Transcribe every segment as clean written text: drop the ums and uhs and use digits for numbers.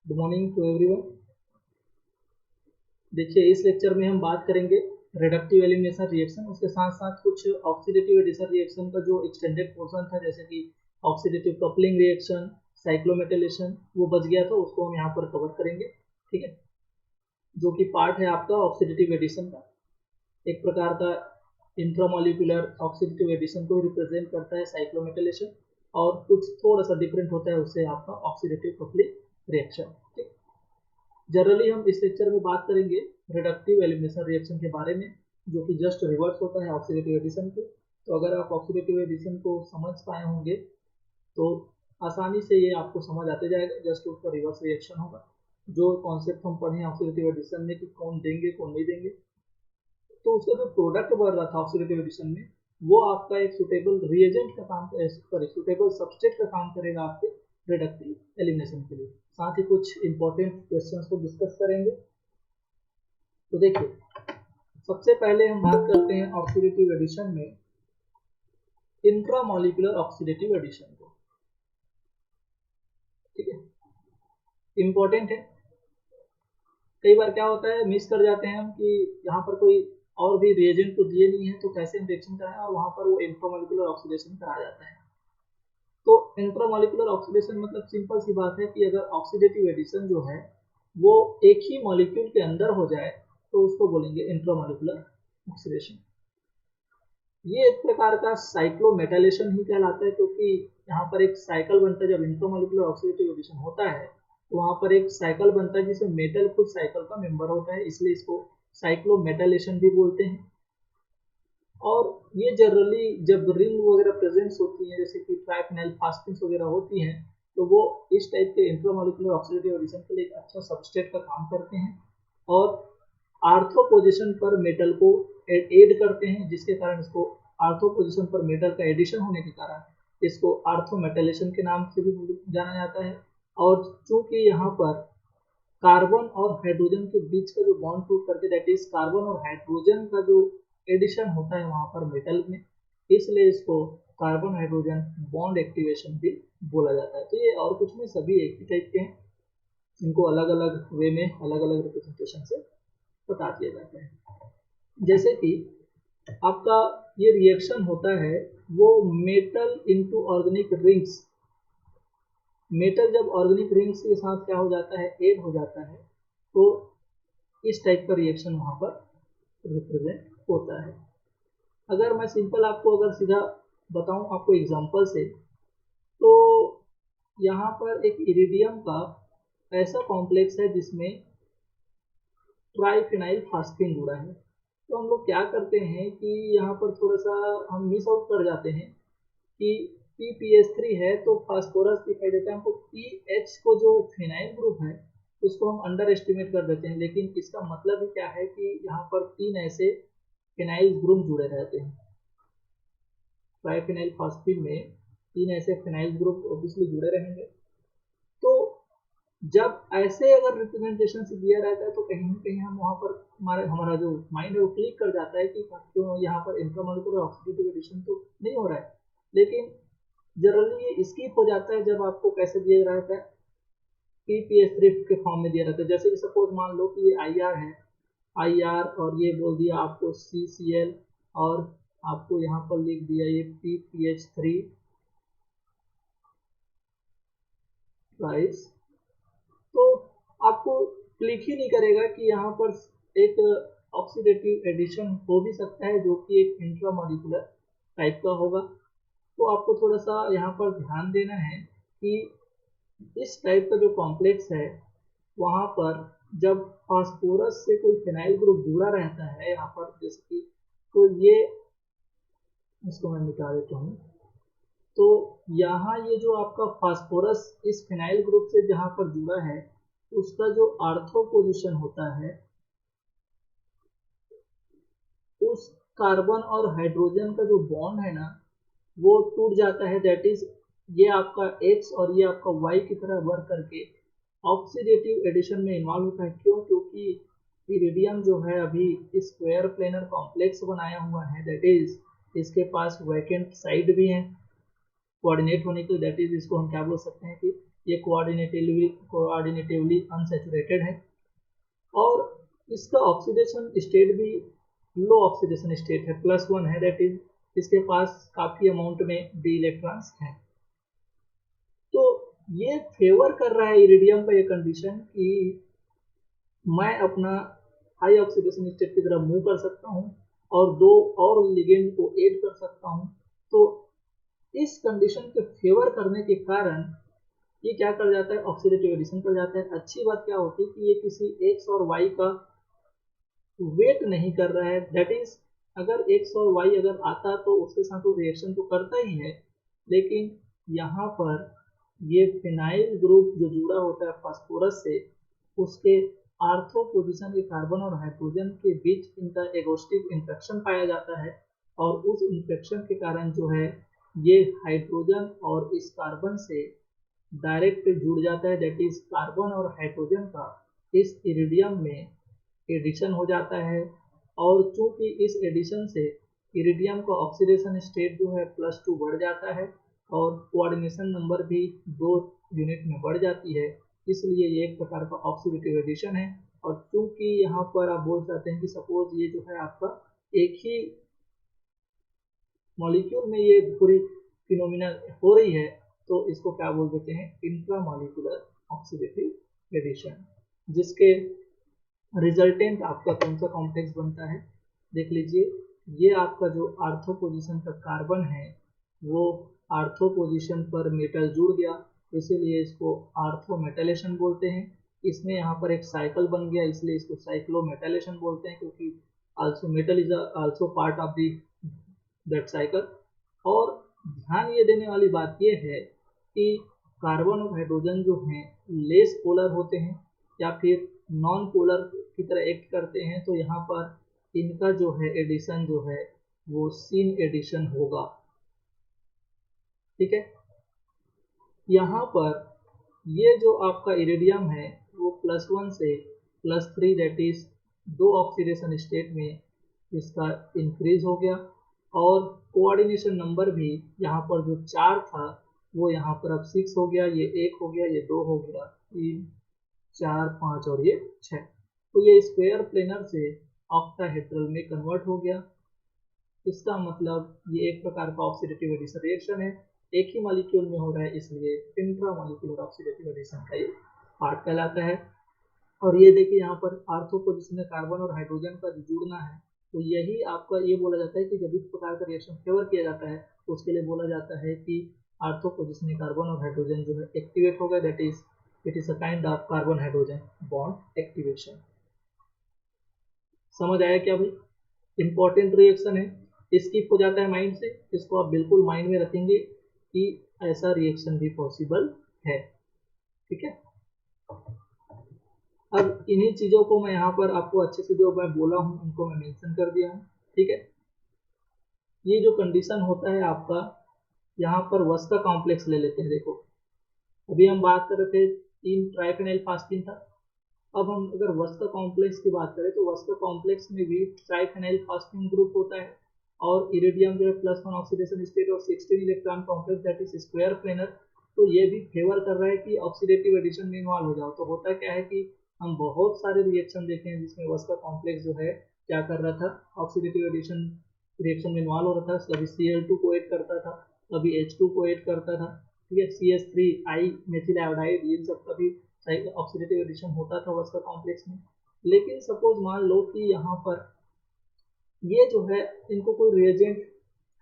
Good morning to everyone. देखिए, इस lecture में हम बात करेंगे रिडक्टिव एलिमिनेशन रिएक्शन, उसके साथ साथ कुछ ऑक्सीडेटिव एडिशन रिएक्शन का जो एक्सटेंडेड पोर्शन था, जैसे कि ऑक्सीडेटिव कपलिंग रिएक्शन, साइक्लोमेटाइलेशन, वो बच गया था, उसको हम यहाँ पर कवर करेंगे। ठीक है, जो कि पार्ट है आपका ऑक्सीडेटिव एडिशन का, एक प्रकार का इंट्रामोलिकुलर ऑक्सीडेटिव एडिशन को रिप्रेजेंट करता है साइक्लोमेटाइलेशन, और कुछ थोड़ा सा डिफरेंट होता है उससे आपका ऑक्सीडेटिव कपलिंग रिएक्शन। ठीक, जनरली हम इस लेक्चर में बात करेंगे रिडक्टिव एलिमिनेशन रिएक्शन के बारे में, जो कि जस्ट रिवर्स होता है ऑक्सीडेटिव एडिशन के। तो अगर आप ऑक्सीडेटिव एडिशन को समझ पाए होंगे तो आसानी से ये आपको समझ आते जाएगा, जस्ट उसका रिवर्स रिएक्शन होगा। जो कॉन्सेप्ट हम पढ़े ऑक्सीडेटिव एडिशन में कि कौन देंगे कौन नहीं देंगे, तो उसका जो प्रोडक्ट बन रहा था ऑक्सीडेटिव एडिशन में, वो आपका एक सुटेबल रिएजेंट का काम, सॉरी सुटेबल सबस्ट्रेट का काम करेगा आपके रिडक्टिव एलिमिनेशन के लिए। साथ ही कुछ इंपॉर्टेंट क्वेश्चंस को डिस्कस करेंगे। तो देखिए, सबसे पहले हम बात करते हैं ऑक्सीडेटिव एडिशन में इंट्रामोलिकुलर ऑक्सीडेटिव एडिशन को। ठीक है, इंपॉर्टेंट है। कई बार क्या होता है, मिस कर जाते हैं हम कि यहाँ पर कोई और भी रिएजेंट तो दिए नहीं है, तो कैसे हम रिएक्शन कराएं, और वहां पर वो इंट्रामोलिकुलर ऑक्सीडेशन करा जाता है। तो इंट्रामोलिकुलर ऑक्सीडेशन मतलब सिंपल सी बात है कि अगर ऑक्सीडेटिव एडिशन जो है वो एक ही मॉलिक्यूल के अंदर हो जाए तो उसको बोलेंगे इंट्रामोलिकुलर ऑक्सीडेशन। ये एक प्रकार का साइक्लोमेटाइलेशन ही कहलाता है, क्योंकि यहाँ पर एक साइकिल बनता है। जब इंट्रामोलिकुलर ऑक्सीडेटिव एडिशन होता है तो वहाँ पर एक साइकिल बनता है जिसमें मेटल खुद साइकिल का मेंबर होता है, इसलिए इसको साइक्लोमेटाइलेशन भी बोलते हैं। और ये जनरली जब रिंग वगैरह प्रेजेंस होती है, जैसे कि ट्राइफेनाइल फास्फेट्स वगैरह होती हैं, तो वो इस टाइप के इंट्रामोलिकुलर ऑक्सीडेटिव एडिशन के लिए एक अच्छा सबस्ट्रेट का काम करते हैं, और आर्थो पोजीशन पर मेटल को ऐड करते हैं, जिसके कारण इसको आर्थो पोजीशन पर मेटल का एडिशन होने के कारण इसको आर्थोमेटाइलेशन के नाम से भी जाना जाता है। और चूंकि यहाँ पर कार्बन और हाइड्रोजन के बीच का जो बॉन्ड टूट करके, दैट इज कार्बन और हाइड्रोजन का जो एडिशन होता है वहां पर मेटल में, इसलिए इसको कार्बन हाइड्रोजन बॉन्ड एक्टिवेशन भी बोला जाता है। तो ये और कुछ नहीं, सभी एक ही टाइप के हैं, इनको अलग अलग वे में अलग अलग रिप्रेजेंटेशन से बता दिया जाता है। जैसे कि आपका ये रिएक्शन होता है वो metal into organic rings, metal जब ऑर्गेनिक रिंग्स के साथ क्या हो जाता है, ऐड हो जाता है, तो इस टाइप का रिएक्शन वहां पर रिप्रेजेंट होता है। अगर मैं सिंपल आपको अगर सीधा बताऊं आपको एग्जांपल से, तो यहाँ पर एक इरिडियम का ऐसा कॉम्प्लेक्स है जिसमें ट्राइफेनाइल फास्फीन जुड़ा है। तो हम लोग क्या करते हैं कि यहाँ पर थोड़ा सा हम मिस आउट कर जाते हैं कि PPH3 है तो फास्फोरस दिखाई देता है हमको, PH को जो फिनाइल ग्रुप है उसको हम अंडर एस्टिमेट कर देते हैं, लेकिन इसका मतलब ही क्या है कि यहाँ पर 3 ऐसे फिनाइल ग्रुप जुड़े रहते हैं। ट्राइफेनाइल फास्फीन में 3 ऐसे फिनाइल ग्रुप ऑब्वियसली जुड़े रहेंगे। तो जब ऐसे अगर रिप्रेजेंटेशन से दिया रहता है तो कहीं ना कहीं हम वहाँ पर हमारा जो माइंड है वो क्लिक कर जाता है कि क्यों यहाँ पर इंट्रामोलिकुलर ऑक्सीडेटिव एडिशन तो नहीं हो रहा है। लेकिन जनरली ये स्किप हो जाता है जब आपको कैसे दिया रहता है, PPH3 के फॉर्म में दिया रहता है। जैसे कि सपोज मान लो कि ये IR है, IR और ये बोल दिया आपको CCl, और आपको यहाँ पर लिख दिया ये PPH3 राइस, तो आपको क्लिक ही नहीं करेगा कि यहाँ पर एक ऑक्सीडेटिव एडिशन हो भी सकता है जो कि एक इंट्रामोलिकुलर टाइप का होगा। तो आपको थोड़ा सा यहाँ पर ध्यान देना है कि इस टाइप का जो कॉम्प्लेक्स है वहाँ पर जब फास्फोरस से कोई फिनाइल ग्रुप जुड़ा रहता है यहाँ पर, जैसे कि तो ये इसको मैं मिटा देता हूँ। तो यहाँ ये जो आपका फास्फोरस इस फिनाइल ग्रुप से जहाँ पर जुड़ा है उसका जो आर्थो पोजीशन होता है उस कार्बन और हाइड्रोजन का जो बॉन्ड है ना वो टूट जाता है, दैट इज ये आपका X और ये आपका Y की तरह वर्क करके ऑक्सीडेटिव एडिशन में इन्वॉल्व होता है। क्यों? क्योंकि इरिडियम जो है अभी स्क्वायर प्लेनर कॉम्प्लेक्स बनाया हुआ है, दैट इज इसके पास वैकेंट साइड भी है कोऑर्डिनेट होने के लिए, दैट इज इसको हम क्या बोल सकते हैं कि ये कोऑर्डिनेटिवली अनसैचुरेटेड है और इसका ऑक्सीडेशन स्टेट भी लो ऑक्सीडेशन स्टेट है, +1 है, दैट इज इसके पास काफी अमाउंट में डी इलेक्ट्रॉन्स हैं। तो ये फेवर कर रहा है इरिडियम का ये कंडीशन कि मैं अपना हाई ऑक्सीडेशन स्टेट की तरफ मूव कर सकता हूँ और दो और लिगेंड को ऐड कर सकता हूँ। तो इस कंडीशन के फेवर करने के कारण ये क्या कर जाता है, ऑक्सीडेटिव एडिशन कर जाता है। अच्छी बात क्या होती है कि ये किसी एक्स और वाई का वेट नहीं कर रहा है, दैट इज अगर एक्स और वाई अगर आता तो उसके साथ वो रिएक्शन तो करता ही है, लेकिन यहाँ पर ये फिनाइल ग्रुप जो जुड़ा होता है फास्फोरस से, उसके आर्थो पोजीशन के कार्बन और हाइड्रोजन के बीच इनका एगोस्टिक इंट्रैक्शन पाया जाता है और उस इंट्रैक्शन के कारण जो है ये हाइड्रोजन और इस कार्बन से डायरेक्ट जुड़ जाता है, दैट इज कार्बन और हाइड्रोजन का इस इरिडियम में एडिशन हो जाता है। और चूंकि इस एडिशन से इरिडियम का ऑक्सीडेशन स्टेट जो है +2 बढ़ जाता है और कोऑर्डिनेशन नंबर भी 2 यूनिट में बढ़ जाती है, इसलिए ये एक प्रकार का ऑक्सीडेटिव एडिशन है। और चूंकि यहाँ पर आप बोल सकते हैं कि सपोज ये जो है आपका एक ही मॉलिक्यूल में ये पूरी फिनोमिना हो रही है, तो इसको क्या बोल देते हैं, इंट्रामॉलिक्यूलर ऑक्सीडेटिव एडिशन, जिसके रिजल्टेंट आपका कौन सा कॉम्प्लेक्स बनता है, देख लीजिए। ये आपका जो आर्थो पोजीशन का कार्बन है वो आर्थो पोजीशन पर मेटल जुड़ गया, इसीलिए इसको आर्थो मेटलेशन बोलते हैं। इसमें यहाँ पर एक साइकिल बन गया, इसलिए इसको साइक्लो मेटलेशन बोलते हैं, क्योंकि also metal is also part of the that cycle. और ध्यान ये देने वाली बात ये है कि कार्बन और हाइड्रोजन जो हैं लेस पोलर होते हैं या फिर नॉन पोलर की तरह एक्ट करते हैं, तो यहाँ पर इनका जो है एडिशन जो है वो सीन एडिशन होगा, ठीक है। यहाँ पर ये जो आपका इरिडियम है वो +1 से +3 दैट इज 2 ऑक्सीडेशन स्टेट में इसका इंक्रीज हो गया और कोऑर्डिनेशन नंबर भी यहाँ पर जो 4 था वो यहाँ पर अब 6 हो गया, ये 1 हो गया, ये 2 हो गया, 3 4 5 और ये 6। तो ये स्क्वायर प्लेनर से ऑक्टाहेड्रल में कन्वर्ट हो गया। इसका मतलब ये एक प्रकार का ऑक्सीडेटिव एडिशन रिएक्शन है, एक ही मॉलिक्यूल में हो रहा है, इसलिए इंट्रामॉलिक्यूलर ऑक्सीडेटिव एडिशन का ये पार्ट कहलाता है। और ये देखिए यहाँ पर आर्थो पोजीशन में कार्बन और हाइड्रोजन का जो जुड़ना है, तो यही आपका ये बोला जाता है कि जब इस प्रकार का रिएक्शन फेवर किया जाता है तो उसके लिए बोला जाता है कि आर्थो पोजीशन में कार्बन और हाइड्रोजन जो है एक्टिवेट हो गया, that is it is a kind of carbon hydrogen bond activation. समझ आया क्या भाई? इंपॉर्टेंट रिएक्शन है, स्किप हो जाता है माइंड से, इसको आप बिल्कुल माइंड में रखेंगे कि ऐसा रिएक्शन भी पॉसिबल है, ठीक है। अब इन्हीं चीजों को मैं यहाँ पर आपको अच्छे से जो मैं बोला हूँ उनको मैं मेंशन कर दिया हूँ, ठीक है। ये जो कंडीशन होता है आपका, यहाँ पर वस्का कॉम्प्लेक्स ले लेते हैं। देखो अभी हम बात कर रहे थे 3 ट्राइफेनाइल फास्फीन था, अब हम अगर वस्का कॉम्प्लेक्स की बात करें तो वस्का कॉम्प्लेक्स में भी ट्राइफेनाइल फास्फीन ग्रुप होता है और इरिडियम जो है +1 ऑक्सीडेशन स्टेट और 16 electron complex that is square planar. तो ये भी फेवर कर रहा है कि ऑक्सीडेटिव एडिशन में इन्वॉल्व हो जाओ। तो होता क्या है कि हम बहुत सारे रिएक्शन देखे हैं जिसमें वस्का कॉम्प्लेक्स जो है क्या कर रहा था, ऑक्सीडेटिव एडिशन रिएक्शन में इन्वॉल्व हो रहा था, कभी Cl2 को ऐड करता था, कभी H2 को ऐड करता था, ठीक है, CH3 आई मेथिल आयोडाइड, इन सब का भी ऑक्सीडेटिव एडिशन होता था वस्का कॉम्प्लेक्स में। लेकिन सपोज मान लो कि यहाँ पर ये जो है इनको कोई reagent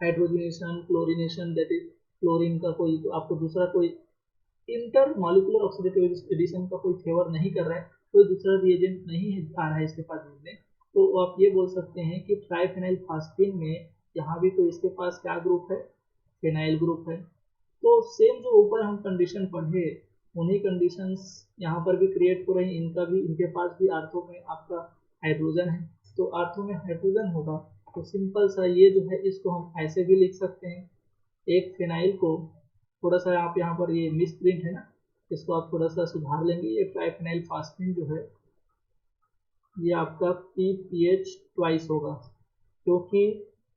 hydrogenation chlorination that is chlorine का कोई आपको दूसरा कोई इंटर मॉलिक्यूलर ऑक्सीडेटिव एडिशन का कोई फेवर नहीं कर रहा है, कोई दूसरा रिएजेंट नहीं आ रहा है इसके पास में, तो आप ये बोल सकते हैं कि ट्राइफेनाइल फास्फीन में यहाँ भी तो इसके पास क्या ग्रुप है, फेनाइल ग्रुप है। तो सेम जो ऊपर हम कंडीशन पढ़े उन्हीं कंडीशंस यहाँ पर भी क्रिएट हो रही, इनका भी इनके पास भी आर्थो में आपका हाइड्रोजन है, तो आर्थो में हाइड्रोजन होगा तो सिंपल सा ये जो है इसको हम ऐसे भी लिख सकते हैं। एक फिनाइल को थोड़ा सा आप यहाँ पर ये मिस प्रिंट है ना, इसको आप थोड़ा सा सुधार लेंगे, ये ट्राइफेनाइल फास्फीन जो है ये आपका PPH ट्वाइस होगा, क्योंकि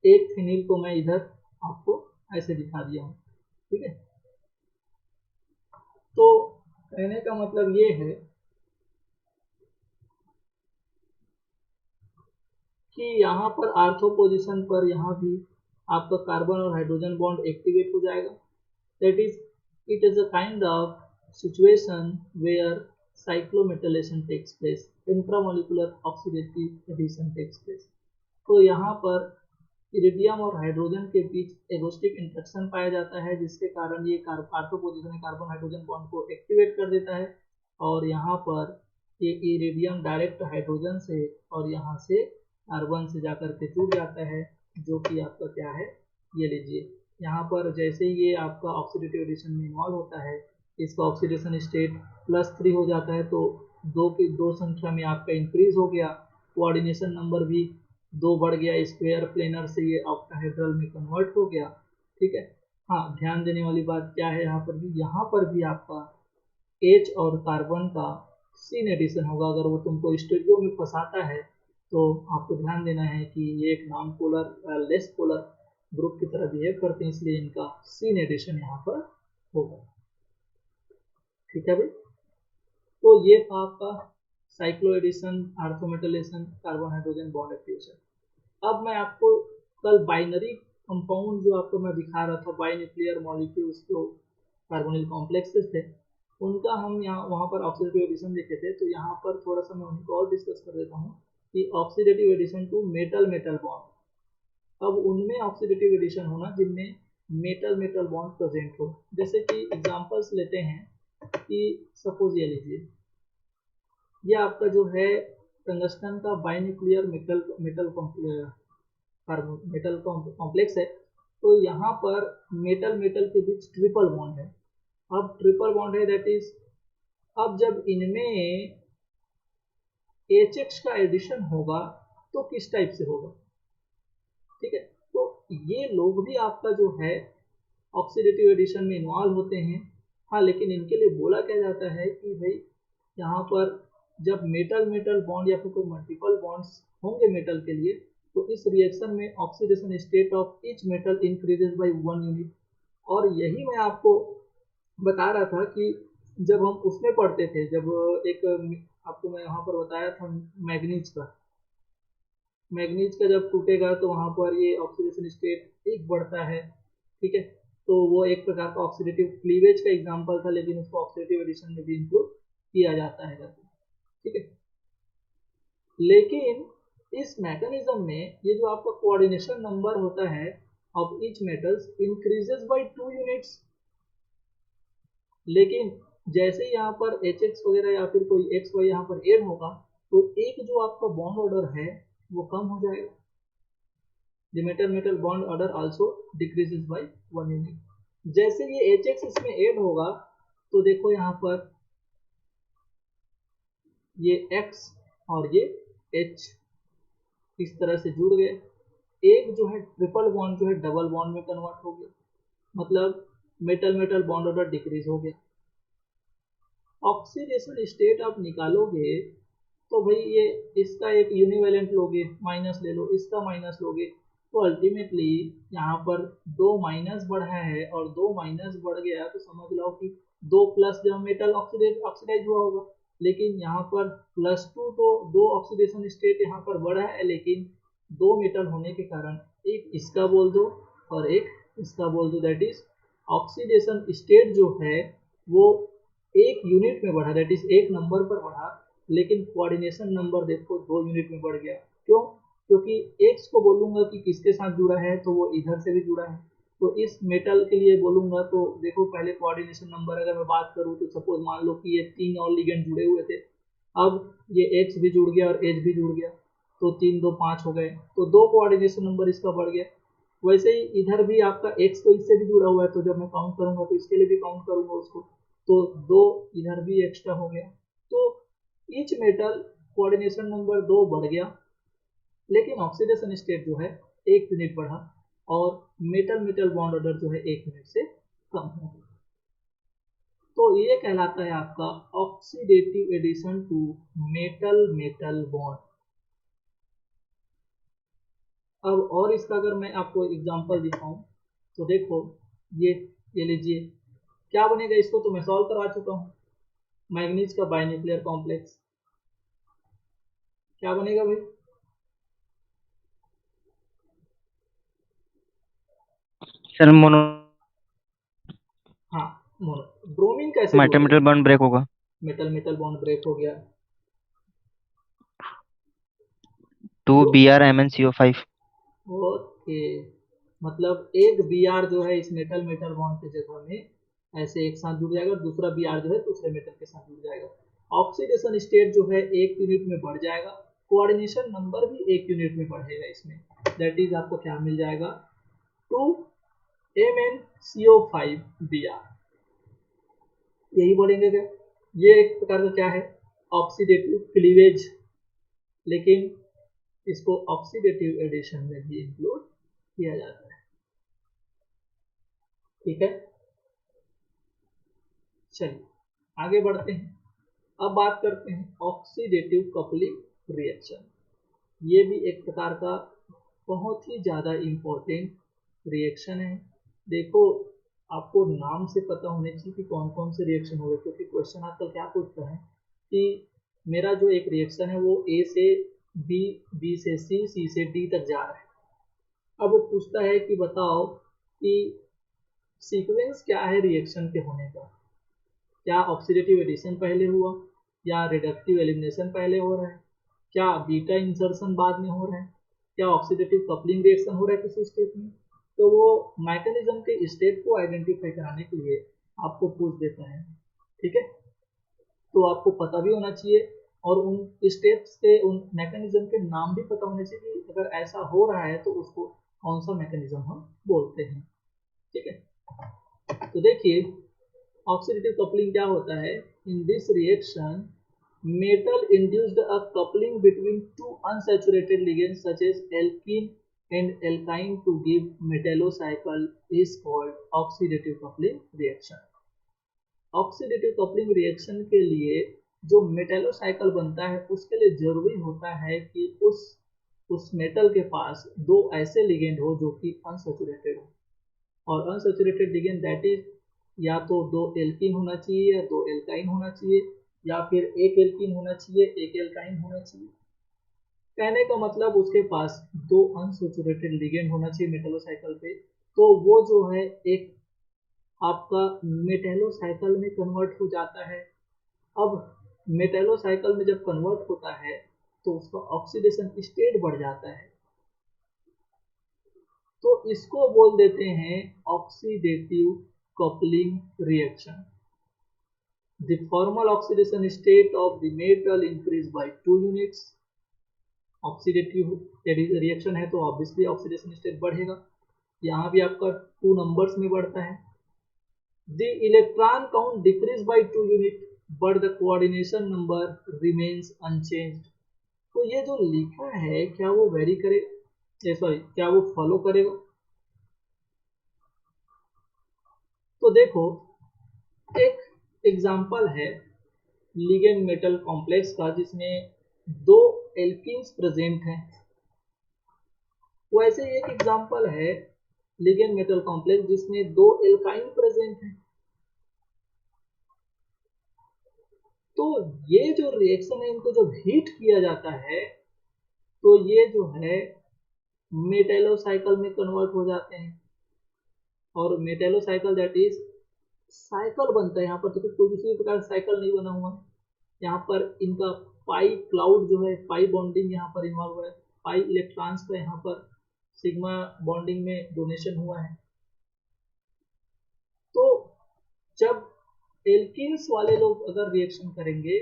एक फिनिल को मैं इधर आपको ऐसे दिखा दिया हूँ, ठीक है। तो कहने का मतलब ये है कि यहाँ पर आर्थो पोजीशन पर यहाँ भी आपका कार्बन और हाइड्रोजन बॉन्ड एक्टिवेट हो जाएगा। That is it is a kind of situation where cyclometallation takes place, intramolecular oxidative addition takes place। तो यहाँ पर इरिडियम और हाइड्रोजन के बीच एगोस्टिक इंटरेक्शन पाया जाता है, जिसके कारण ये ortho position carbon hydrogen bond को एक्टिवेट कर देता है और यहाँ पर ये इरिडियम डायरेक्ट हाइड्रोजन से और यहाँ से कार्बन से जाकर के जुड़ जाता है, जो कि आपका क्या है, ये लीजिए यहाँ पर जैसे ही ये आपका ऑक्सीडेटिव एडिशन में इन्वॉल्व होता है, इसका ऑक्सीडेशन स्टेट +3 हो जाता है, तो दो संख्या में आपका इंक्रीज हो गया, कोऑर्डिनेशन नंबर भी 2 बढ़ गया, स्क्वायर प्लेनर से ये ऑक्टाहेड्रल में कन्वर्ट हो गया। ठीक है। हाँ, ध्यान देने वाली बात क्या है, यहाँ पर भी आपका H और कार्बन का सीन एडिशन होगा। अगर वो तुमको स्टीरियो में फंसाता है तो आपको ध्यान देना है कि ये एक non polar less polar group की तरह बिहेव करते हैं, इसलिए इनका सीन एडिशन यहाँ पर होगा। ठीक है भाई, तो ये था आपका cyclo addition, orthometallation, carbon hydrogen bond activation. अब मैं आपको कल बाइनरी कंपाउंड जो आपको मैं दिखा रहा था, बाई न्यूक्लियर मॉलिक्यूल्स जो कार्बोनिल कॉम्प्लेक्सेस थे, उनका हम यहाँ वहाँ पर ऑक्सीडेटिव एडिशन देखे थे। तो यहाँ पर थोड़ा सा मैं उनको और डिस्कस कर देता हूँ कि oxidative addition to metal metal bond. अब उनमें ऑक्सीडेटिव एडिशन होना जिनमें मेटल मेटल बॉन्ड प्रेजेंट हो। जैसे कि एग्जांपल्स लेते हैं कि सपोज ये लीजिए, ये आपका जो है टंगस्टन का बाइन्यूक्लियर मेटल मेटल कॉम्प्लेक्स है। तो यहाँ पर मेटल मेटल के बीच ट्रिपल बॉन्ड है। अब ट्रिपल बॉन्ड है, दैट इज अब जब इनमें HX का एडिशन होगा तो किस टाइप से होगा। ठीक है, तो ये लोग भी आपका जो है ऑक्सीडेटिव एडिशन में इन्वॉल्व होते हैं। हाँ, लेकिन इनके लिए बोला क्या जाता है कि भाई यहाँ पर जब मेटल मेटल बॉन्ड या फिर कोई मल्टीपल बॉन्ड्स होंगे मेटल के लिए, तो इस रिएक्शन में oxidation state of each metal increases by 1 unit. और यही मैं आपको बता रहा था कि जब हम उसमें पढ़ते थे, जब एक आपको मैं यहाँ पर बताया था मैग्नीज का जब टूटेगा तो वहाँ पर ये ऑक्सीडेशन स्टेट एक बढ़ता है। ठीक है, तो वो एक प्रकार का ऑक्सीडेटिव क्लीवेज का एग्जांपल था, लेकिन उसको ऑक्सीडेटिव एडिशन में भी इंक्लूड किया जाता है। ठीक है, लेकिन इस मैकेनिज्म में ये जो आपका कोऑर्डिनेशन नंबर होता है of each metals increases by 2 units. लेकिन जैसे ही यहाँ पर HX वगैरह या फिर कोई XY यहाँ पर ऐड होगा, तो एक जो आपका बॉन्ड ऑर्डर है वो कम हो जाएगा। The metal metal bond order also decreases by 1 unit. जैसे ये HX इसमें ऐड होगा तो देखो यहाँ पर ये X और ये H इस तरह से जुड़ गए, एक जो है ट्रिपल बॉन्ड जो है डबल बॉन्ड में कन्वर्ट हो गया, मतलब metal metal bond order decrease हो गया। ऑक्सीडेशन स्टेट आप निकालोगे तो भाई ये इसका एक यूनिवेलेंट लोगे, माइनस ले लो, इसका माइनस लोगे, तो अल्टीमेटली यहाँ पर 2 माइनस बढ़ा है और 2 माइनस बढ़ गया तो समझ लो कि 2 प्लस जब मेटल ऑक्सीडाइज हुआ होगा। लेकिन यहाँ पर +2 तो 2 ऑक्सीडेशन स्टेट यहाँ पर बढ़ा है, लेकिन 2 मेटल होने के कारण एक इसका बोल दो और एक इसका बोल दो, दैट इज ऑक्सीडेशन स्टेट जो है वो एक यूनिट में बढ़ा, दैट इज एक नंबर पर बढ़ा, लेकिन कोऑर्डिनेशन नंबर देखो 2 यूनिट में बढ़ गया। क्यों? क्योंकि एक्स को बोलूंगा कि किसके साथ जुड़ा है तो वो इधर से भी जुड़ा है, तो इस मेटल के लिए बोलूंगा तो देखो पहले कोऑर्डिनेशन नंबर अगर मैं बात करूँ तो सपोज मान लो कि ये 3 और लिगेंड जुड़े हुए थे, अब ये एक्स भी जुड़ गया और एच भी जुड़ गया, तो 3 2 5 हो गए, तो 2 कोऑर्डिनेशन नंबर इसका बढ़ गया। वैसे ही इधर भी आपका एक्स तो इससे भी जुड़ा हुआ है, तो जब मैं काउंट करूंगा तो इसके लिए भी काउंट करूंगा उसको, तो 2 इधर भी एक्स्ट्रा हो गया, तो ईच मेटल कोऑर्डिनेशन नंबर 2 बढ़ गया, लेकिन ऑक्सीडेशन स्टेट जो है 1 यूनिट बढ़ा और मेटल मेटल बॉन्ड ऑर्डर जो है 1 यूनिट से कम हो गया। तो ये कहलाता है आपका oxidative addition to metal metal bond. अब और इसका अगर मैं आपको एग्जांपल दिखाऊं तो देखो ये लीजिए क्या बनेगा, इसको तो मैं सॉल्व करवा चुका हूँ। मैग्नीज का बाइन्यूक्लियर कॉम्प्लेक्स क्या बनेगा भाई? सर मोनो हाँ, मोनो। ब्रोमीन कैसे मेटल बोलेगा? मेटल बॉन्ड ब्रेक होगा। मेटल मेटल बॉन्ड ब्रेक हो गया। 2 Br MnCO5। ओके, मतलब एक बी आर जो है इस मेटल मेटल बॉन्ड की जगह में ऐसे एक साथ जुड़ जाएगा और दूसरा बी आर जो है दूसरे मेटल के साथ जुड़ जाएगा। ऑक्सीडेशन स्टेट जो है एक यूनिट में बढ़ जाएगा, कोऑर्डिनेशन नंबर भी एक यूनिट में बढ़ेगा इसमें। दैट इज आपको क्या मिल जाएगा? 2MnCO5Br। यही बोलेंगे क्या? ये एक प्रकार का क्या है? Oxidative cleavage. लेकिन इसको ऑक्सीडेटिव एडिशन में भी इंक्लूड किया जाता है। ठीक है, चलिए आगे बढ़ते हैं। अब बात करते हैं ऑक्सीडेटिव कपलिंग रिएक्शन। ये भी एक प्रकार का बहुत ही ज़्यादा इम्पोर्टेंट रिएक्शन है। देखो, आपको नाम से पता होने चाहिए कि कौन कौन से रिएक्शन हो गए, क्योंकि क्वेश्चन आजकल क्या पूछता है कि मेरा जो एक रिएक्शन है वो ए से बी, बी से सी, सी से डी तक जा रहा है। अब वो पूछता है कि बताओ कि सीक्वेंस क्या है रिएक्शन के होने का। क्या ऑक्सीडेटिव एडिशन पहले हुआ, या रिडक्टिव एलिमिनेशन पहले हो रहा है, क्या बीटा इंसर्शन बाद में हो रहा है, क्या ऑक्सीडेटिव कपलिंग रिएक्शन हो रहा है किसी स्टेप में। तो वो मैकेनिज्म के स्टेप को आइडेंटिफाई कराने के लिए आपको पूछ देता है। ठीक है, तो आपको पता भी होना चाहिए और उन स्टेप्स के, उन मैकेनिज्म के नाम भी पता होने चाहिए कि अगर ऐसा हो रहा है तो उसको कौन सा मैकेनिज्म हम बोलते हैं। ठीक है, तो देखिए ऑक्सीडेटिव कपलिंग क्या होता है। In this reaction metal induced a coupling between two unsaturated ligands such as alkene and alkyne to give metallocycle is called oxidative coupling reaction। Oxidative coupling reaction के लिए जो मेटेलोसाइकिल बनता है उसके लिए जरूरी होता है कि उस मेटल के पास दो ऐसे लिगेंड हो जो कि अनसेचुरेटेड हो। और अनसेचुरेटेड लिगेंड दैट इज या तो दो एल्कीन होना चाहिए या दो एल्काइन होना चाहिए, या फिर एक एल्कीन होना चाहिए एक एल्काइन होना चाहिए। कहने का मतलब उसके पास दो अनसेचुरेटेड लिगेंड होना चाहिए मेटेलोसाइकिल पे, तो वो जो है एक आपका मेटेलोसाइकिल में कन्वर्ट हो जाता है। अब मेटेलोसाइकिल में जब कन्वर्ट होता है तो उसका ऑक्सीडेशन स्टेट बढ़ जाता है, तो इसको बोल देते हैं oxidative coupling reaction. The formal oxidation state of the metal increase by 2 units। Oxidative reaction है तो ऑब्वियसली ऑक्सीडेशन स्टेट बढ़ेगा, यहाँ भी आपका 2 नंबर्स में बढ़ता है। The electron count decrease by 2 unit but the coordination number remains unchanged। तो ये जो लिखा है क्या वो वेरी करेगा, सॉरी क्या वो फॉलो करेगा? तो देखो एक एग्जांपल है लिगेंड मेटल कॉम्प्लेक्स का जिसमें दो एल्कीन्स प्रेजेंट हैं। वैसे ही एक एग्जांपल है लिगेंड मेटल कॉम्प्लेक्स जिसमें दो एल्काइन प्रेजेंट हैं। तो ये जो रिएक्शन है इनको जब हीट किया जाता है तो ये जो है मेटेलोसाइकिल में कन्वर्ट हो जाते हैं। और मेटेलोसाइकिल दैट इज साइकिल बनता है। यहाँ पर तो कोई किसी प्रकार साइकिल नहीं बना हुआ है, यहाँ पर इनका पाई क्लाउड जो है, पाई बॉन्डिंग यहाँ पर इन्वॉल्व है, पाई इलेक्ट्रॉन्स का यहाँ पर सिग्मा बॉन्डिंग में डोनेशन हुआ है। तो जब एल्किन्स वाले लोग अगर रिएक्शन करेंगे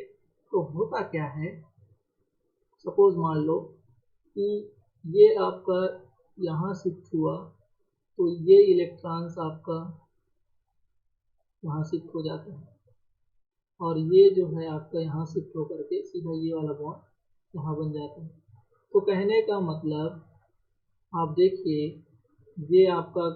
तो होता क्या है, सपोज मान लो कि ये आपका यहाँ शिफ्ट हुआ तो ये इलेक्ट्रॉन्स आपका वहाँ शिफ्ट हो जाते हैं, और ये जो है आपका यहाँ शिफ्ट होकर के सीधा ये वाला बॉन्ड यहाँ बन जाता है। तो कहने का मतलब आप देखिए, ये आपका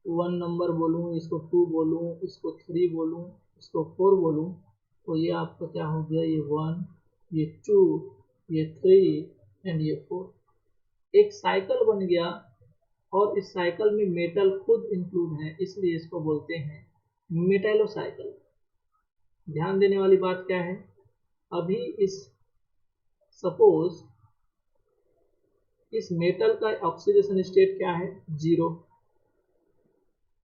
1 नंबर बोलूँ, इसको 2 बोलूँ, इसको 3 बोलूँ, इसको 4 बोलूँ, तो ये आपका क्या हो गया, ये 1, ये 2, ये 3 एंड ये 4। एक साइकिल बन गया और इस साइकिल में मेटल खुद इंक्लूड है, इसलिए इसको बोलते हैं मेटेलोसाइकिल। ध्यान देने वाली बात क्या है, अभी इस सपोज इस मेटल का ऑक्सीडेशन स्टेट क्या है, 0,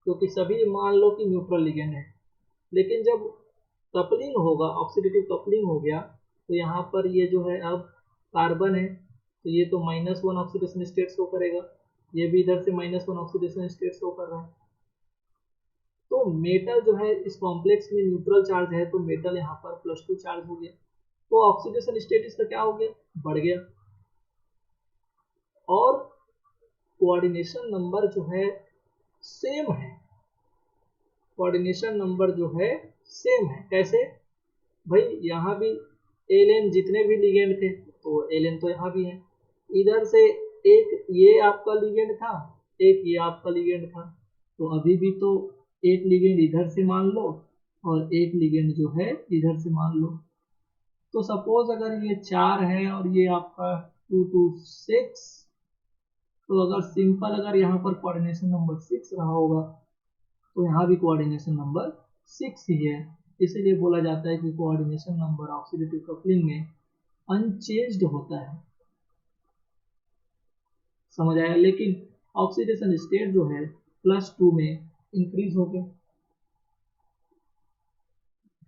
क्योंकि सभी मान लो कि न्यूट्रल लिगेंड है। लेकिन जब कपलिंग होगा, ऑक्सीडेटिव कपलिंग हो गया, तो यहाँ पर ये जो है अब कार्बन है, तो ये तो -1 ऑक्सीडेशन स्टेट शो करेगा, ये भी इधर से -1 ऑक्सीडेशन स्टेट शो कर रहा है। तो मेटल जो है इस कॉम्प्लेक्स में न्यूट्रल चार्ज है, तो मेटल यहाँ पर +2 चार्ज हो गया, तो ऑक्सीडेशन स्टेट इसका क्या हो गया, बढ़ गया। और कोऑर्डिनेशन नंबर जो है सेम है, कोऑर्डिनेशन नंबर जो है सेम है। कैसे भाई, यहाँ भी एल एन जितने भी लिगेंड थे, तो एल एन तो यहाँ भी है, इधर से एक ये आपका लिगेंड था, एक ये आपका लिगेंड था, तो अभी भी तो एक लिगेंड इधर से मान लो और एक लिगेंड जो है इधर से मान लो। तो सपोज अगर ये 4 है और ये आपका 2 2 6, तो अगर सिंपल अगर यहाँ पर कोऑर्डिनेशन नंबर 6 रहा होगा, तो यहाँ भी कोऑर्डिनेशन नंबर 6 ही है। इसीलिए बोला जाता है कि कोऑर्डिनेशन नंबर ऑक्सीडेटिव कपलिंग में अनचेंज्ड होता है। समझ आया? लेकिन ऑक्सीडेशन स्टेट जो है +2 में इंक्रीज हो गया।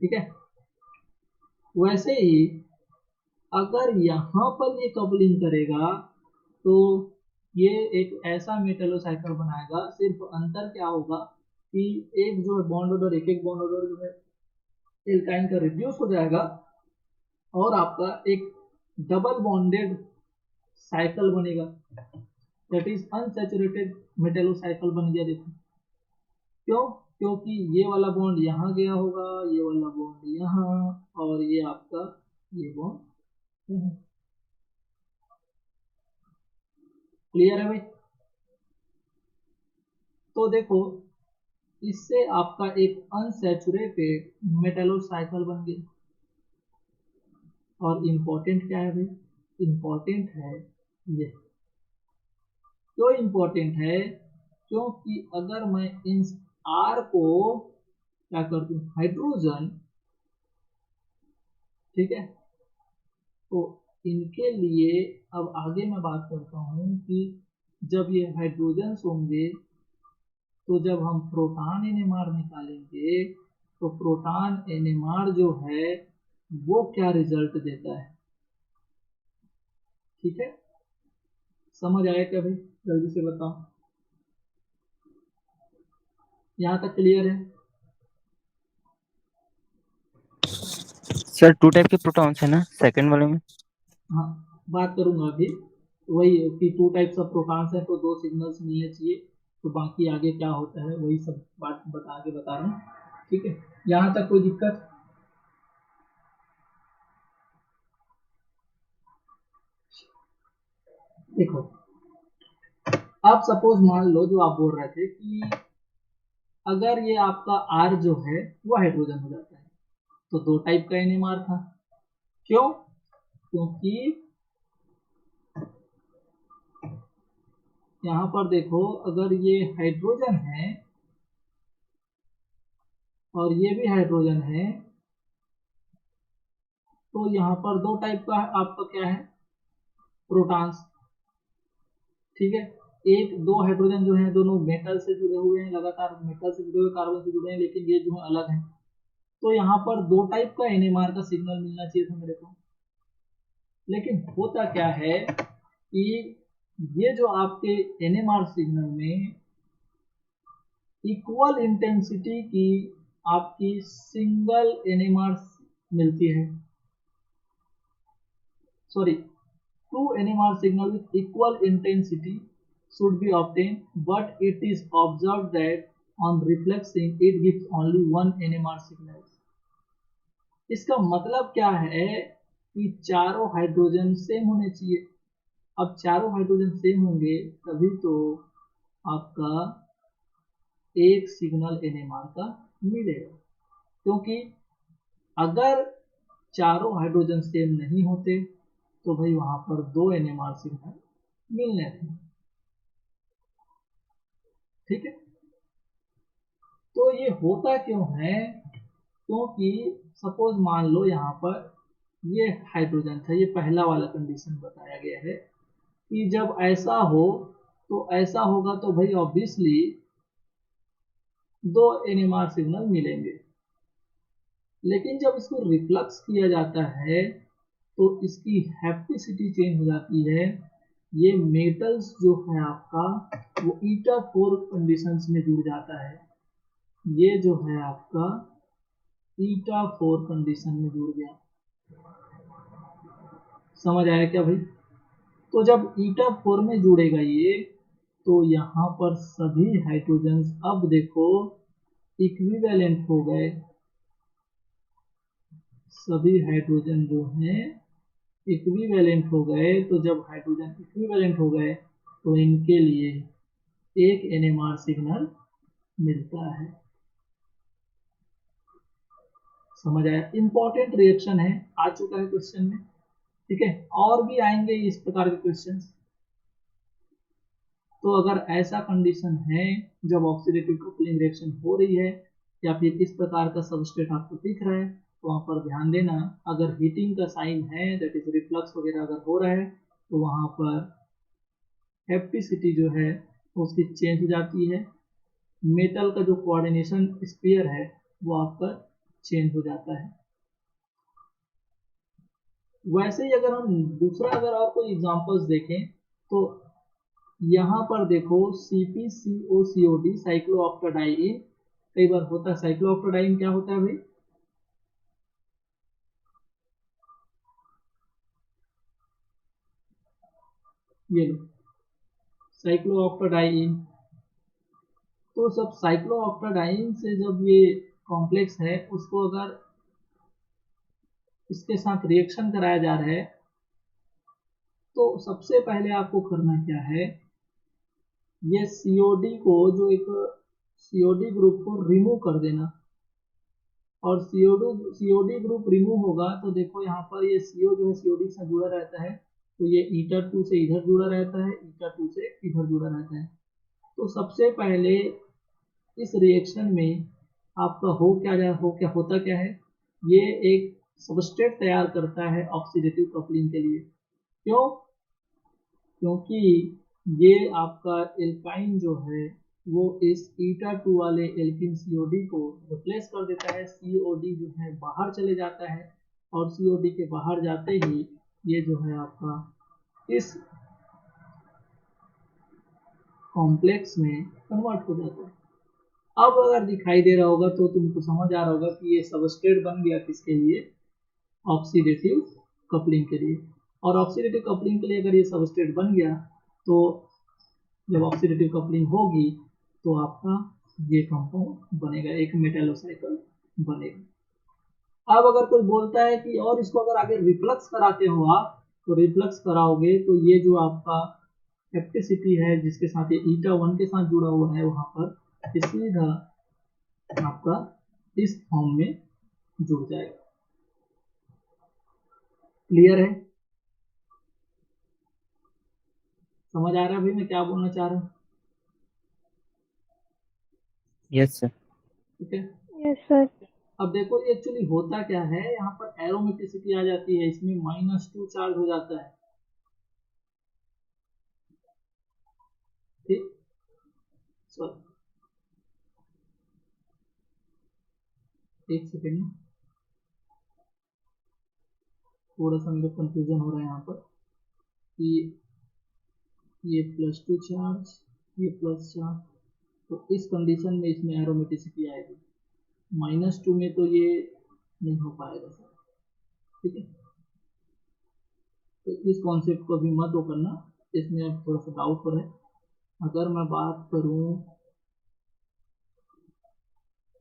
ठीक है, वैसे ही अगर यहाँ पर ये कपलिंग करेगा, तो ये एक ऐसा मेटलोसाइकिल बनाएगा, सिर्फ अंतर क्या होगा कि एक जो है बॉन्ड ऑर्डर, एक एक बॉन्ड ऑर्डर जो है एल्काइन का रिड्यूस हो जाएगा, और आपका एक डबल बॉन्डेड साइकिल बनेगा, दैट इज अनसैचुरेटेड मेटलोसाइकिल बन गया। देखो क्यों, क्योंकि ये वाला बॉन्ड यहाँ गया होगा, ये वाला बॉन्ड यहाँ, और ये आपका ये बॉन्ड यहाँ। क्लियर है भाई? तो देखो, इससे आपका एक अनसैचुरेटेड मेटलोसाइकिल बन गया। और इम्पोर्टेंट क्या है भाई, इम्पोर्टेंट है ये। क्यों इम्पोर्टेंट है, क्योंकि अगर मैं इन आर को क्या कर दूं, हाइड्रोजन, ठीक है, तो इनके लिए अब आगे मैं बात करता हूं कि जब ये हाइड्रोजन होंगे, तो जब हम प्रोटॉन एनएमआर निकालेंगे, तो प्रोटॉन एनएमआर जो है वो क्या रिजल्ट देता है। ठीक है, समझ आया क्या भाई, जल्दी से बताओ, यहाँ तक क्लियर है? सर 2 टाइप के प्रोटॉन्स है ना सेकंड वाले में? हाँ, बात करूंगा अभी, वही कि 2 टाइप्स ऑफ प्रोटॉन्स है, तो 2 सिग्नल्स मिलने चाहिए, तो बाकी आगे क्या होता है वही सब बात बता रहा हूँ। ठीक है, यहाँ तक कोई दिक्कत? देखो, आप सपोज मान लो जो आप बोल रहे थे कि अगर ये आपका आर जो है वो हाइड्रोजन हो जाता है, तो 2 टाइप का एनएमआर था। क्यों, क्योंकि यहाँ पर देखो, अगर ये हाइड्रोजन है और ये भी हाइड्रोजन है, तो यहाँ पर 2 टाइप का आपका क्या है, प्रोटॉन्स। ठीक है, एक दो हाइड्रोजन जो है दोनों मेटल से जुड़े हुए हैं, लगातार मेटल से जुड़े हुए, कार्बन से जुड़े हैं, लेकिन ये जो है अलग है। तो यहाँ पर 2 टाइप का एनएमआर का सिग्नल मिलना चाहिए था मेरे को। लेकिन होता क्या है कि ये जो आपके एनएमआर सिग्नल में इक्वल इंटेंसिटी की आपकी सिंगल एनएमआर मिलती है, sorry, 2 NMR signal with equal intensity should be obtained, but it is observed that on reflexing it gives only 1 NMR signal। इसका मतलब क्या है कि चारों हाइड्रोजन सेम होने चाहिए। अब चारों हाइड्रोजन सेम होंगे तभी तो आपका एक सिग्नल NMR का मिलेगा, क्योंकि अगर चारों हाइड्रोजन सेम नहीं होते तो भाई वहां पर 2 NMR सिग्नल मिलने थे। ठीक है, तो ये होता क्यों है, क्योंकि सपोज मान लो यहाँ पर ये हाइड्रोजन था, ये पहला वाला कंडीशन बताया गया है कि जब ऐसा हो तो ऐसा होगा तो भाई ऑब्वियसली 2 NMR सिग्नल मिलेंगे। लेकिन जब इसको रिफ्लक्स किया जाता है तो इसकी हैप्टिसिटी चेंज हो जाती है। ये मेटल्स जो है आपका वो ईटा 4 कंडीशंस में जुड़ जाता है। ये जो है आपका ईटा 4 कंडीशन में जुड़ गया। समझ आया क्या भाई? तो जब ईटा 4 में जुड़ेगा ये, तो यहाँ पर सभी हाइड्रोजन्स अब देखो इक्विवेलेंट हो गए। सभी हाइड्रोजन जो हैं इक्विवेलेंट हो गए। तो जब हाइड्रोजन इक्विवेलेंट हो गए तो इनके लिए एक NMR सिग्नल मिलता है। समझ आया? इंपॉर्टेंट रिएक्शन है, आ चुका है क्वेश्चन में। ठीक है, और भी आएंगे इस प्रकार के क्वेश्चंस। तो अगर ऐसा कंडीशन है जब ऑक्सीडेटिव कपलिंग रिएक्शन हो रही है या फिर इस प्रकार का सबस्ट्रेट आपको दिख रहा है तो वहां पर ध्यान देना, अगर हीटिंग का साइन है दैट इज रिफ्लक्स वगैरह अगर हो रहा है तो वहां पर हैप्टिसिटी जो है उसकी चेंज हो जाती है। मेटल का जो कोऑर्डिनेशन स्फीयर है वो आपका चेंज हो जाता है। वैसे ही अगर हम दूसरा अगर और कोई एग्जांपल्स देखें तो यहाँ पर देखो CpCOCOD साइक्लोऑक्टाडाइन, कई बार होता है साइक्लोऑक्टाडाइन क्या होता है भाई? ये लो साइक्लोऑक्टाडाइन। तो सब साइक्लोऑक्टाडाइन से जब ये कॉम्प्लेक्स है उसको अगर इसके साथ रिएक्शन कराया जा रहा है तो सबसे पहले आपको करना क्या है, ये COD को जो एक COD ग्रुप को रिमूव कर देना। और COD ग्रुप रिमूव होगा तो देखो यहाँ पर ये CO जो है COD से जुड़ा रहता है तो ये ईटा 2 से इधर जुड़ा रहता है, ईटा 2 से इधर जुड़ा रहता है। तो सबसे पहले इस रिएक्शन में आपका होता क्या है, ये एक सबस्ट्रेट तैयार करता है ऑक्सीडेटिव कपलिंग के लिए। क्यों? क्योंकि ये आपका एल्काइन जो है वो इस ईटा 2 वाले एल्किन COD को रिप्लेस कर देता है। COD जो है बाहर चले जाता है और COD के बाहर जाते ही ये जो है आपका इस कॉम्प्लेक्स में कन्वर्ट हो जाता है। अब अगर दिखाई दे रहा होगा तो तुमको समझ आ रहा होगा कि ये सबस्ट्रेट बन गया किसके लिए? ऑक्सीडेटिव कपलिंग के लिए। और ऑक्सीडेटिव कपलिंग के लिए अगर ये सबस्ट्रेट बन गया तो जब ऑक्सीडेटिव कपलिंग होगी तो आपका ये कंपाउंड बनेगा, एक मेटालोसाइकल बनेगा। अब अगर कोई बोलता है कि और इसको अगर आगे रिफ्लक्स कराते हो आप, तो रिफ्लक्स कराओगे तो ये जो आपका हैप्टिसिटी है जिसके साथ ये ईटा 1 के साथ जुड़ा हुआ है वहां पर सीधा आपका इस फॉर्म में जुड़ जाएगा। क्लियर है? समझ आ रहा है भाई मैं क्या बोलना चाह रहा हूँ? Yes sir. ठीक है। Yes sir. अब देखो एक्चुअली होता क्या है, यहाँ पर एरोमेटिसिटी आ जाती है, इसमें -2 चार्ज हो जाता है। ठीक, एक सेकेंड, थोड़ा सा मेरे कंफ्यूजन हो रहा है यहाँ पर कि ये +2 चार्ज, ये प्लस चार्ज, तो इस कंडीशन में इसमें एरोमेटिसिटी आएगी। -2 में तो ये नहीं हो पाएगा सर। ठीक है, तो इस कॉन्सेप्ट को भी मत वो करना, इसमें अब थोड़ा सा डाउट हो रहा है। अगर मैं बात करूं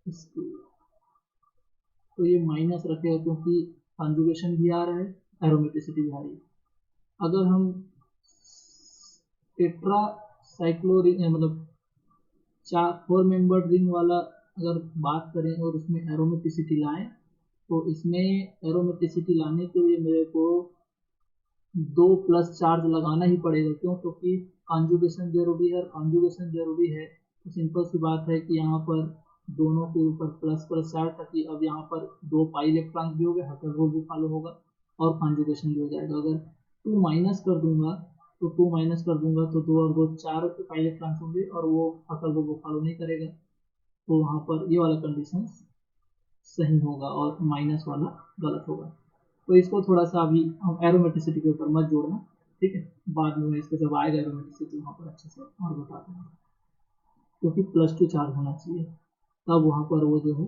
इसकी तो ये माइनस रखेगा क्योंकि कॉन्जुगेशन भी आ रहा है, एरोमेटिसिटी भी आ रही है। अगर हम टेट्रा साइक्लोरिंग मतलब 4 मेंबर्ड रिंग वाला अगर बात करें और उसमें एरोमेटिसिटी लाएं तो इसमें एरोमेटिसिटी लाने के लिए मेरे को 2 प्लस चार्ज लगाना ही पड़ेगा। क्यों? क्योंकि कॉन्जुगेशन जरूरी है, और कॉन्जुगेशन जरूरी है तो सिंपल सी बात है कि यहाँ पर दोनों के ऊपर प्लस प्लस चार्ज, ताकि अब यहाँ पर 2 पाई इलेक्ट्रॉन भी हो गए, हटल रूल भी फॉलो होगा और कॉन्जुगेशन भी हो जाएगा। अगर 2 माइनस कर दूंगा तो 2 माइनस कर दूंगा तो 2 और 2 4 पाई इलेक्ट्रॉन होंगे और वो हटल रूल को फॉलो नहीं करेगा, तो वहाँ पर ये वाला कंडीशन सही होगा और माइनस वाला गलत होगा। तो इसको थोड़ा सा अभी हम एरोमेटिसिटी के ऊपर मत जोड़ना, ठीक है, बाद में मैं इसको जब आएगा एरोमेटिसिटी वहाँ पर अच्छे से और बता दूँगा, क्योंकि +2 चार्ज होना चाहिए तब वहाँ पर वो जो है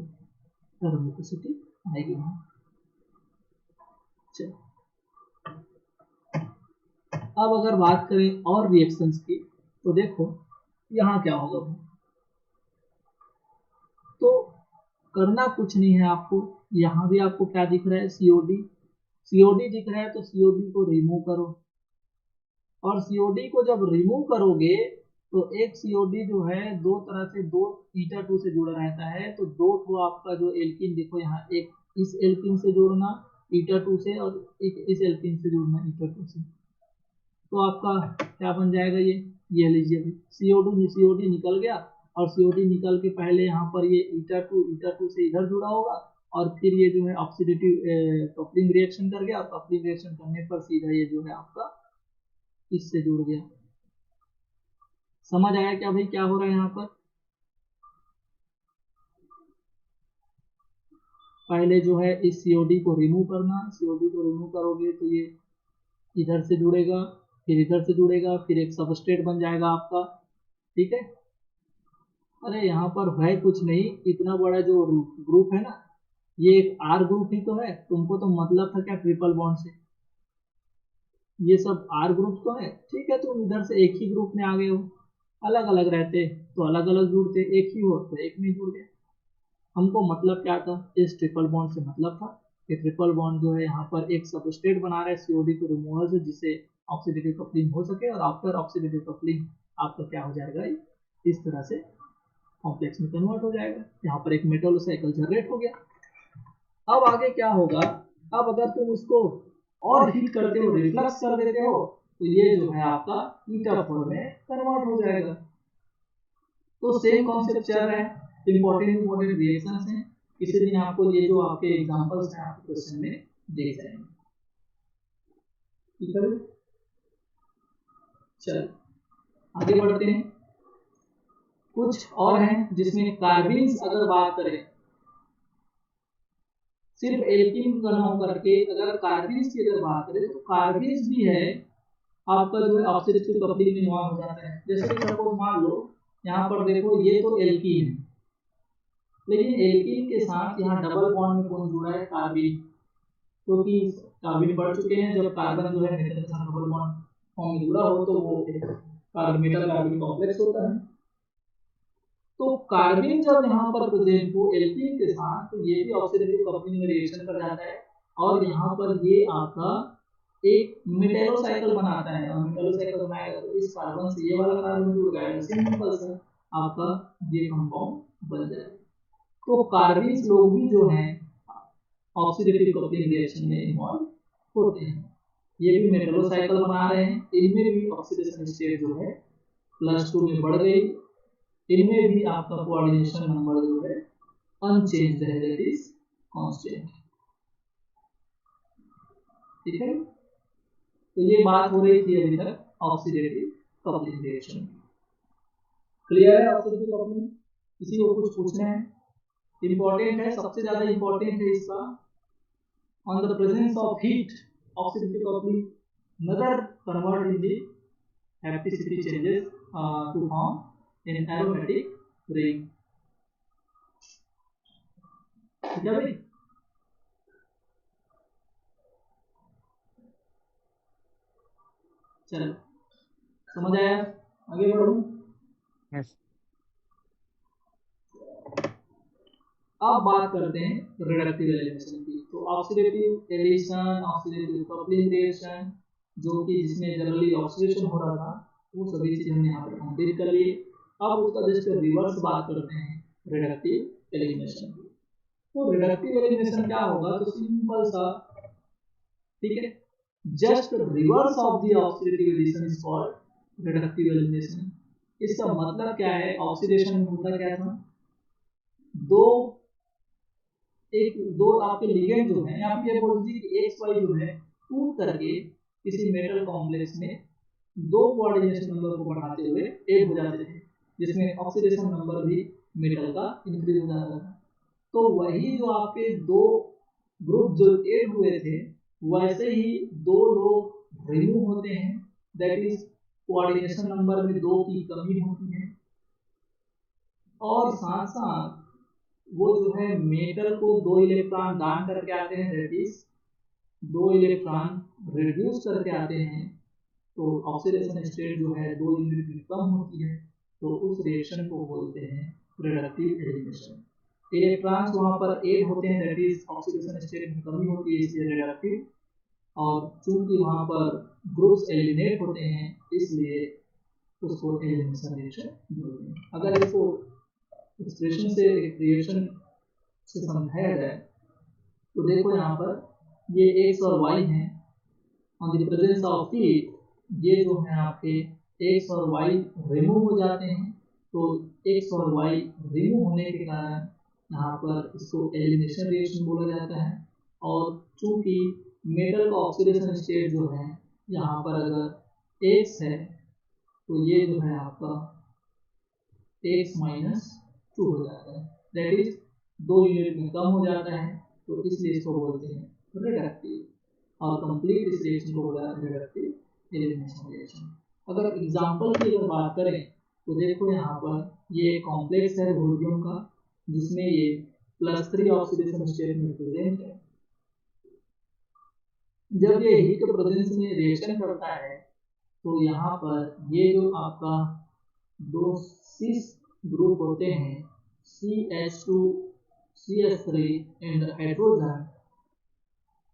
एरोमेटिसिटी आएगी वहाँ। चलो अब अगर बात करें और रिएक्शंस की, तो देखो यहाँ क्या होगा भाई, तो करना कुछ नहीं है आपको। यहाँ भी आपको क्या दिख रहा है, सीओडी दिख रहा है, तो सीओडी को रिमूव करो, और सीओडी को जब रिमूव करोगे तो एक सीओडी जो है दो तरह से, दो ईटा 2 से जुड़ा रहता है, तो दो ठो आपका जो एल्कीन देखो यहाँ, एक इस एल्कीन से जोड़ना ईटा 2 से और एक इस एल्कीन से जोड़ना ईटा 2 से, तो आपका क्या बन जाएगा, ये लीजिए सीओडी निकल गया, और सीओडी निकल के पहले यहाँ पर ये ईटा 2 से इधर जुड़ा होगा, और फिर ये जो है ऑक्सीडेटिव कपलिंग रिएक्शन कर गया, कपलिंग रिएक्शन करने पर सीधा ये जो है आपका इससे जुड़ गया। समझ आया क्या भाई क्या हो रहा है यहाँ पर? पहले जो है इस सीओडी को रिमूव करना, सीओडी को रिमूव करोगे तो ये इधर से जुड़ेगा, फिर इधर से जुड़ेगा, फिर एक सबस्ट्रेट बन जाएगा आपका, ठीक है। अरे यहाँ पर है कुछ नहीं, इतना बड़ा जो ग्रुप है ना, ये एक आर ग्रुप ही तो है, तुमको तो मतलब था क्या ट्रिपल बॉन्ड से, ये सब आर ग्रुप तो है, ठीक है, तुम इधर से एक ही ग्रुप में आ गए हो, अलग अलग रहते तो अलग अलग जुड़ते, एक ही हो तो एक में जुड़ गए। हमको मतलब क्या था, इस ट्रिपल बॉन्ड से मतलब था कि ट्रिपल बॉन्ड जो है यहाँ पर एक सबस्ट्रेट बना रहा है सीओडी को रिमूवल से, जिससे ऑक्सीडेटिव कपलिंग हो सके, और आफ्टर ऑक्सीडेटिव कपलिंग आपका क्या हो जाएगा, इस तरह से कॉम्प्लेक्स में कन्वर्ट हो जाएगा, यहाँ पर एक मेटल साइकिल जनरेट हो गया। अब आगे क्या होगा, अब अगर तुम उसको और हीट करते हो, रिफ्लक्स कर देते हो, तो ये जो है आपका ईटा 4 में कन्वर्ट हो जाएगा। तो सेम कॉन्सेप्ट चल रहा है, इंपॉर्टेंट रिएक्शंस हैं, किसी दिन आपको ये जो आपके एग्जांपल्स हैं आपके क्वेश्चन में देख जाएंगे, ठीक है। चल आगे बढ़ते हैं, कुछ और हैं जिसमें कार्बिन्स अगर बात करें, सिर्फ एल्कीन का ना करके अगर कार्बिन्स की अगर बात करें, तो कार्बिन्स भी है आपका जो है ऑक्सीडेटिव कपलिंग में इन्वॉल्व हो जाता है। जैसे कि सपोज मान लो यहाँ पर देखो ये तो एल्कीन है, लेकिन एल्कीन के साथ यहाँ डबल बॉन्ड में कौन जुड़ा है, कार्बिन, क्योंकि कार्बिन बढ़ चुके हैं, जब कार्बन जो है मेटल के साथ डबल बॉन्ड फॉर्म में जुड़ा हो तो वो मेटल कार्बिन कॉम्प्लेक्स होता है। तो कार्बिन जब यहाँ पर प्रेजेंट हो एल्कीन के साथ, तो ये भी ऑक्सीडेटिव कपलिंग में रिएक्शन कर जाता है, और यहाँ पर ये आपका एक मेटेलोसाइकिल बनाता है, और मेटेलोसाइकिल बनाएगा तो इस कार्बन से ये वाला कार्बन जुड़ जाएगा, सिंपल सा आपका ये कंपाउंड बन जाएगा। तो कार्बिन्स लोग भी जो हैं ऑक्सीडेटिव कपलिंग रिएक्शन में इन्वॉल्व होते हैं, ये भी मेटेलोसाइकिल बना रहे हैं, इनमें भी ऑक्सीडेशन स्टेट जो है +2 में बढ़ गई, इनमें भी आपका कोऑर्डिनेशन नंबर जो है अनचेंज है, दैट इज कांस्टेंट, ठीक है। तो ये बात हो रही थी अभी तक ऑक्सीडेटिव कपलिंग रिएक्शन की, क्लियर है ऑक्सीडेटिव कपलिंग? किसी को कुछ पूछना है? इंपॉर्टेंट है, सबसे ज्यादा इंपॉर्टेंट है इसका, on the presence of heat oxidative coupling neither convert in the hapticity changes to form an aromatic ring, ठीक है भाई। चलो समझ आया, आगे बढ़ूं। यस। अब बात करते हैं रिडक्टिव एलिमिनेशन की। तो oxidative addition, oxidative coupling reaction, जो कि जिसमें जनरली ऑक्सीडेशन हो रहा था, वो सभी चीज हमने यहाँ पर कंप्लीट कर लिए। अब उसका जस्ट रिवर्स बात करते हैं रिडक्टिव एलिमिनेशन की। तो रिडक्टिव एलिमिनेशन क्या होगा, तो सिंपल सा, ठीक है, just reverse of the oxidative addition is called reductive elimination. इसका मतलब क्या है, ऑक्सीडेशन में होता क्या था, दो दो आपके लिगेंड जो है, आप ये बोल दीजिए कि एक्स वाई जो है टूट करके किसी मेटल कॉम्प्लेक्स में दो कोऑर्डिनेशन नंबर को बढ़ाते हुए ऐड हो जाते थे, जिसमें ऑक्सीडेशन नंबर भी मेटल का इंक्रीज हो जाता था। तो वही जो आपके दो ग्रुप जो ऐड हुए थे, वैसे ही दो लोग रिमूव होते हैं, दैट इज कोऑर्डिनेशन नंबर में दो की कमी होती है। और साथ साथ वो जो है मेटल को दो इलेक्ट्रॉन दान करके आते हैं, दैट इज दो इलेक्ट्रॉन रिड्यूस करके आते हैं। तो ऑक्सीडेशन स्टेट जो है दो यूनिट में कम होती है, तो उस रिएक्शन को बोलते हैं रिडक्टिव एलिमिनेशन। इलेक्ट्रॉन्स वहाँ पर ऐड होते हैं, दैट इज ऑक्सीडेशन स्टेट में कमी होती है, इसलिए रिडक्टिव। और चूंकि वहाँ पर ग्रुप्स एलिमिनेट होते हैं, इसलिए उसको एलिमिनेशन रिएक्शन बोलते हैं। अगर इसको एक्सप्रेशन से रिएक्शन से समझाया जाए तो देखो यहाँ पर ये एक्स और वाई हैं, on the presence of heat ये जो है आपके एक्स और वाई रिमूव हो जाते हैं। तो एक्स और वाई रिमूव होने के कारण यहाँ पर इसको एलिमिनेशन रिएक्शन बोला जाता है। और चूंकि मेटल का ऑक्सीडेशन स्टेट जो है यहाँ पर अगर एक्स है, तो ये जो है आपका एक्स माइनस टू हो जाता है, दैट इज दो यूनिट में कम हो जाता है, तो इसलिए इसको बोलते हैं रिडक्टिव। और कंप्लीट इस रिएक्शन को बोला रिडक्टिव एलिमिनेशन रिएक्शन। अगर एग्जांपल की अगर बात करें तो देखो यहाँ पर ये कॉम्प्लेक्स है रोडियम का, जिसमें ये +3 ऑक्सीडेशन स्टेट में प्रेजेंट है। जब ये हीट के प्रेजेंस में रिएक्शन करता है तो यहाँ पर ये जो आपका दो सिस ग्रुप होते हैं CH2 CH3 एंड हाइड्रोजन,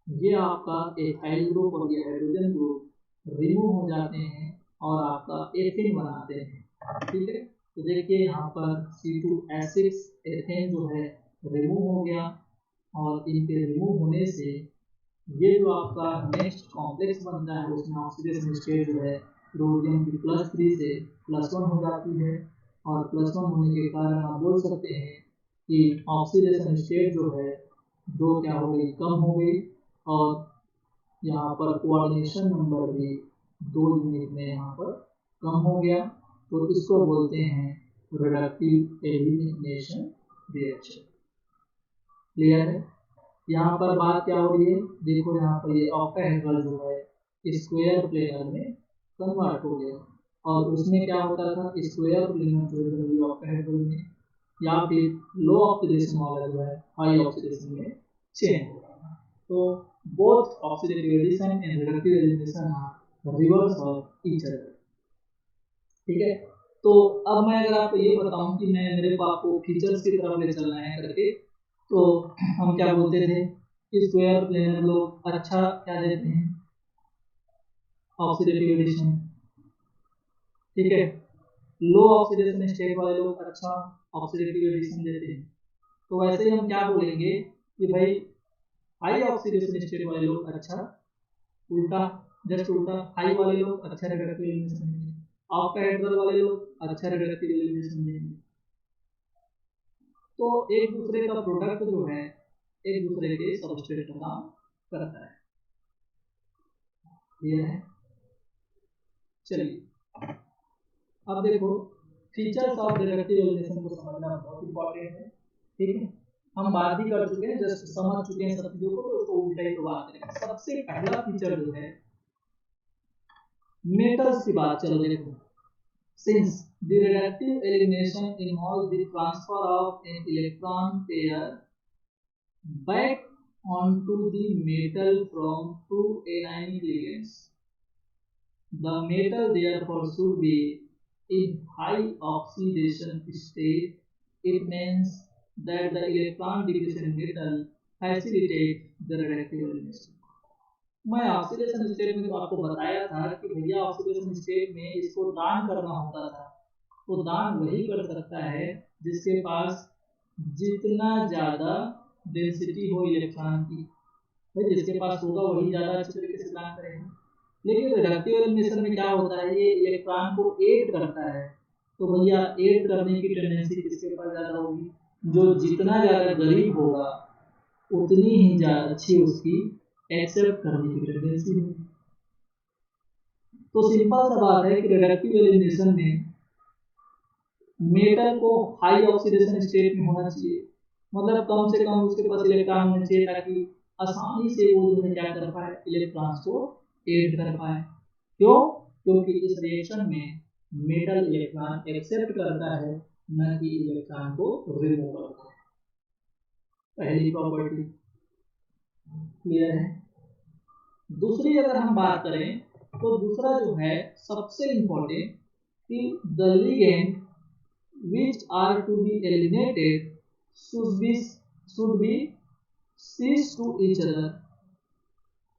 ये आपका एथाइल ग्रुप और ये हाइड्रोजन ग्रुप रिमूव हो जाते हैं और आपका एथेन बनाते हैं। ठीक है, तो देखिए यहाँ पर C2H6 एथेन जो है रिमूव हो गया, और इनके रिमूव होने से ये जो आपका नेक्स्ट कॉम्प्लेक्स बनता है उसमें ऑक्सीडेशन स्टेट जो है रोडियम की +3 से +1 हो जाती है। और +1 होने के कारण आप बोल सकते हैं कि ऑक्सीडेशन स्टेट जो है दो क्या हो गई, कम हो गई, और यहाँ पर कोऑर्डिनेशन नंबर भी दो यूनिट में यहाँ पर कम हो गया। तो इसको बोलते हैं रिडक्टिव एलिमिनेशन रिएक्शन। क्लियर है? यहाँ पर बात क्या हो रही है, देखो यहाँ पर ये ऑक्टाहेड्रल जो है स्क्वायर प्लेनर में कन्वर्ट हो गया, और उसमें क्या होता था, स्क्वायर प्लेनर जो है ऑक्टाहेड्रल में या फिर लो ऑक्सीडेशन वाला जो है हाई ऑक्सीडेशन में चेंज हो रहा था। तो both oxidative addition and reductive elimination are reverse of each other. ठीक है, तो अब मैं अगर आपको ये बताऊं कि मैं मेरे को आपको फीचर्स की तरफ ले चलना है करके, तो हम क्या बोलते थे, स्क्वायर प्लेनर लोग अच्छा क्या देते हैं, ऑक्सीडेटिव एडिशन। ठीक है, लो ऑक्सीडेशन स्टेट वाले लोग अच्छा ऑक्सीडेटिव एडिशन देते हैं। तो वैसे ही हम क्या बोलेंगे कि भाई हाई ऑक्सीडेशन स्टेट वाले लोग अच्छा, उल्टा, जस्ट उल्टा, हाई वाले लोग अच्छा रिडक्टिव एलिमिनेशन देंगे, ऑक्टाहेड्रल वाले लोग अच्छा रिडक्टिव एलिमिनेशन देंगे। तो एक दूसरे का प्रोडक्ट जो है एक दूसरे के सबस्ट्रेट का काम करता है। क्लियर है? चलिए अब देखो फीचर्स ऑफ रिडक्टिव एलिमिनेशन को समझना बहुत इंपॉर्टेंट है। ठीक है, हम बात भी कर चुके हैं, जस्ट समझ चुके हैं सब चीजों को, तो उसको उल्टा ही तो बात करेंगे। सबसे पहला फीचर जो है मेटल्स की बात चल रही है। Since the reductive elimination involves the transfer of an electron pair back onto the metal from two anionic ligands, the metal therefore should be in high oxidation state. It means that the electron deficient metal facilitates the reductive elimination. मैं oxidation state में तो आपको बताया था कि भैया oxidation state में इसको दान करना होता था, तो दान वही कर सकता है जिसके पास जितना ज़्यादा डेंसिटी हो इलेक्ट्रॉन की, भाई जिसके पास होगा वही ज़्यादा अच्छे तरीके से दान करेगा। लेकिन रिडक्टिव एलिमिनेशन में क्या होता है, ये इलेक्ट्रॉन को ऐड करता है, तो भैया ऐड करने की टेंडेंसी किसके पास ज़्यादा होगी, जो जितना ज़्यादा गरीब होगा उतनी ही ज़्यादा अच्छी उसकी एक्सेप्ट करने की टेंडेंसी होगी। तो सिंपल सा बात है कि रिडक्टिव एलिमिनेशन में मेटल को हाई ऑक्सीडेशन स्टेट में होना चाहिए, मतलब कम से कम उसके पास इलेक्ट्रॉन होने चाहिए ताकि आसानी से वो जो है क्या कर पाए, इलेक्ट्रॉन्स को एड कर पाए। क्यों? क्योंकि इस रिएक्शन में मेटल इलेक्ट्रॉन एक्सेप्ट करता है, न कि इलेक्ट्रॉन को रिमूव करता है। पहली प्रॉपर्टी क्लियर है। दूसरी अगर हम बात करें तो दूसरा जो है सबसे इंपॉर्टेंट कि the ligand which are to be eliminated should be cease to each other।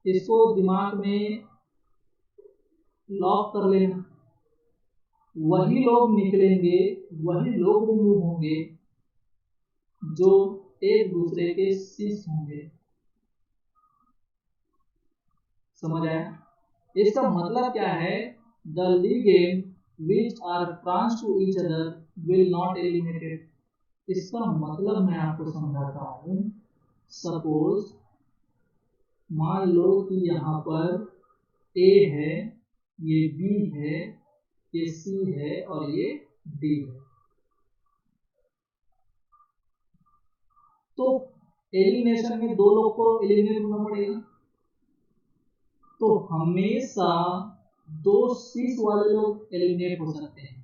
इसको दिमाग में लॉक कर लेना। वही लोग निकलेंगे, वही लोग रिमूव होंगे जो एक दूसरे के सीस होंगे। समझ आया? इसका मतलब क्या है? The ligand which are trans to each other will not eliminated। इसका मतलब मैं आपको समझाता हूँ। सपोज मान लो कि यहाँ पर ए है, ये बी है, ये सी है और ये डी है। तो एलिमिनेशन में दो लोग को एलिमिनेट होना पड़ेगा, तो हमेशा दो सीस वाले लोग एलिमिनेट हो सकते हैं।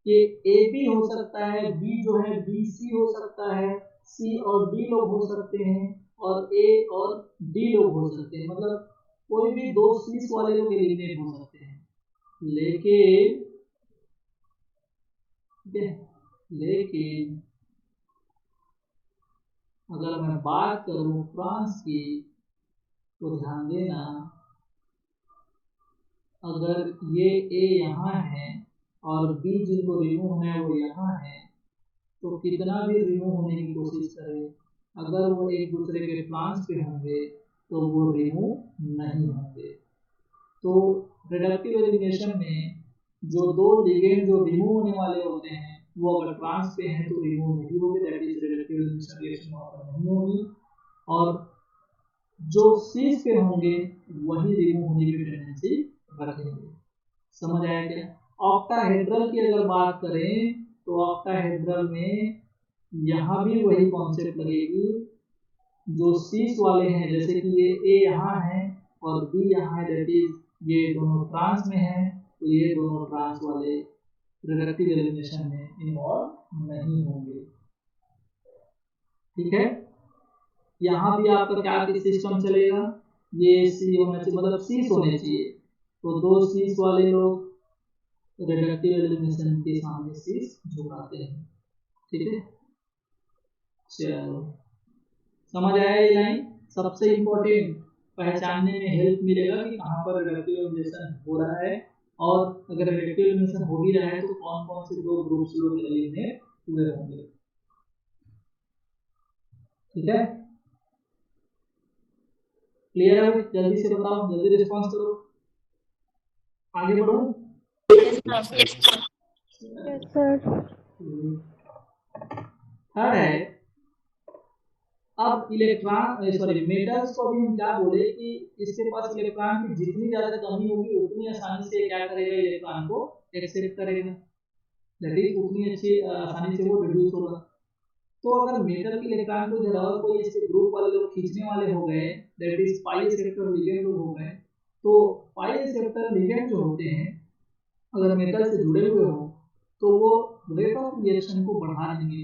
ये ए बी हो सकता है, बी जो है बी सी हो सकता है, सी और डी लोग हो सकते हैं और ए और डी लोग हो सकते हैं। मतलब कोई भी दो सीस वाले लोग एलिमिनेट हो सकते हैं। लेकिन अगर मैं बात करूं फ्रांस की तो ध्यान देना, अगर ये ए यहाँ है और बी जिनको रिमूव होना है वो यहाँ है, तो कितना भी रिमूव होने की कोशिश करें, अगर वो एक दूसरे के फ्लांस पे होंगे तो वो रिमूव नहीं होंगे। तो रिडक्टिव एलिमिनेशन में जो दो लिगेंड जो रिमूव होने वाले होते हैं वो अगर ट्रांस पे हैं तो रिमूव नहीं होंगे, that is reductive elimination reaction वहां पर नहीं होगी, और जो सीस पे होंगे वही रिमूव होने की टेंडेंसी रखेंगे। समझ आया क्या? ऑक्टाहेड्रल की अगर बात करें तो ऑक्टाहेड्रल में यहाँ भी वही कॉन्सेप्ट लगेगी। जो सीस वाले हैं, जैसे कि ये ए यहाँ है और बी यहाँ है, दैट इज ये दोनों ट्रांस में है, तो ये दोनों ट्रांस वाले रिडक्टिव एलिमिनेशन में इन्वॉल्व नहीं होंगे। ठीक है? यहाँ भी आपका क्या सिस्टम चलेगा? ये सी होना चाहिए, मतलब सीस होने चाहिए, तो दो सीस वाले लोग रिडक्टिव एलिमिनेशन के सामने सीस झुकाते हैं। ठीक है, चलो समझ आया ये लाइन? सबसे इम्पोर्टेंट पहचानने में हेल्प मिलेगा कि कहाँ पर रिडक्टिव एलिमिनेशन हो रहा है, और अगर रिडक्टिव एलिमिनेशन हो भी रहा है तो कौन कौन से दो ग्रुप्स लोग एलिमिनेट हुए होंगे। ठीक है, क्लियर है? जल्दी से बताओ, जल्दी रिस्पॉन्स करो, आगे बढ़ो। Yes sir. थर्ड है, अब इलेक्ट्रॉन सॉरी मेटल्स को भी हम क्या बोले कि इसके पास इलेक्ट्रॉन की जितनी ज्यादा कमी होगी उतनी आसानी से क्या करेगा, इलेक्ट्रॉन को एक्सेप्ट करेगा, दैट इज उतनी अच्छी आसानी से वो रिड्यूस होगा। तो अगर मेटल के इलेक्ट्रॉन को जरा कोई इसके ग्रुप वाले लोग खींचने वाले हो गए, that is pi acceptor ligand लोग हो गए, तो पाई एक्सेप्टर लिगेंड जो होते हैं अगर मेटल से जुड़े हुए हो तो वो रेट ऑफ रिएक्शन को बढ़ा देंगे।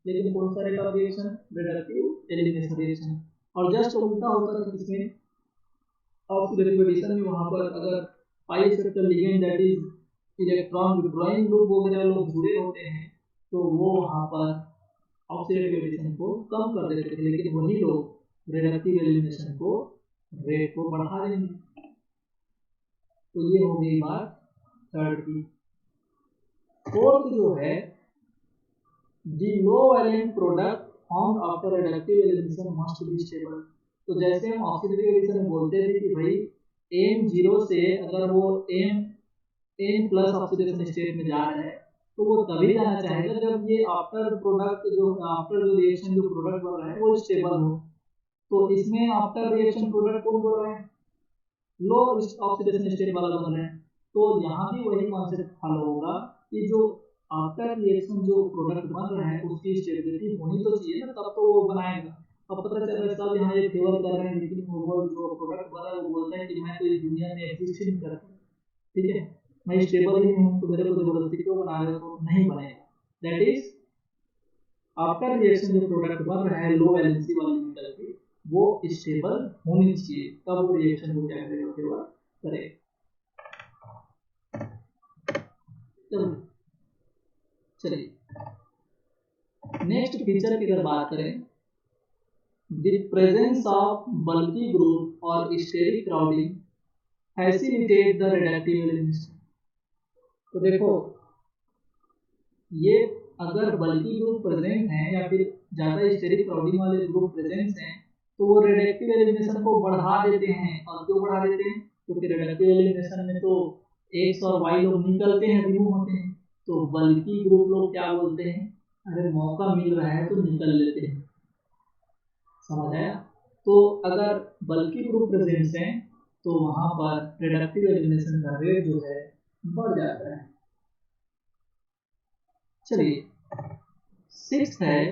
लेकिन कौन सा rate of reaction? Reductive elimination reaction. और जस्ट उल्टा होता है इसमें ऑक्सीडेटिव एडिशन में, वहां पर अगर पाई acceptor ligand that is electron withdrawing group वगैरह लोग जुड़े होते हैं तो वो वहां पर ऑक्सीडेटिव एडिशन को कम कर देते थे, लेकिन वही लोग रिडक्टिव एलिमिनेशन को रेट को बढ़ा देंगे। तो ये हो गई बात थर्ड की। फोर्थ जो है, the low valent product formed after reductive elimination must be stable. तो जैसे हम ऑक्सीडेटिव एडिशन में बोलते थे कि भाई M0 से अगर वो M N+ ऑक्सीडेशन स्टेट में जा रहा है तो वो तभी जाना चाहेगा जब ये आफ्टर जो रिएक्शन जो प्रोडक्ट बन रहा है वो स्टेबल हो। तो इसमें आफ्टर रिएक्शन प्रोडक्ट कौन बन रहा है, लो ऑक्सीडेशन स्टेट वाला बन रहा है। तो यहाँ भी वही कॉन्सेप्ट फॉलो होगा कि जो आफ्टर रिएक्शन जो प्रोडक्ट बन रहा है उसकी स्टेबिलिटी होनी तो चाहिए ना, तब तो वो बनाएगा। अब पता चल रहा है सब यहाँ ये फेवर कर रहे हैं, लेकिन वो जो प्रोडक्ट बना है वो बोलता है कि मैं तो इस दुनिया में एग्जिस्ट ही नहीं करता, ठीक है, मैं स्टेबल ही नहीं हूँ, तो मेरे को जबरदस्ती क्यों बना रहे हो, तो नहीं बनेगा। दैट इज आफ्टर रिएक्शन जो प्रोडक्ट बन रहा है लो वैलेंसी वाली मेटल की, वो स्टेबल होनी चाहिए, तब वो रिएक्शन को क्या करेगा, फेवर करेगा। चलिए नेक्स्ट फीचर की अगर बात करें, the presence of bulky group और steric crowding facilitate the reductive elimination. तो देखो ये अगर बल्की ग्रुप प्रेजेंट है या फिर ज्यादा स्टेरिक क्राउडिंग वाले ग्रुप प्रेजेंट हैं तो वो रिडक्टिव एलिमिनेशन को बढ़ा देते हैं। और क्यों बढ़ा देते हैं, क्योंकि रिडक्टिव एलिमिनेशन में तो एक्स और वाई लोग निकलते हैं, रिमूव होते हैं, तो बल्की ग्रुप लोग क्या बोलते हैं, अरे मौका मिल रहा है तो निकल लेते हैं। समझ आया। तो अगर बल्की ग्रुप प्रेजेंट हैं तो वहां पर रिडक्टिव एलिमिनेशन का रेट जो है बढ़ जाता है। चलिए सिक्स्थ है,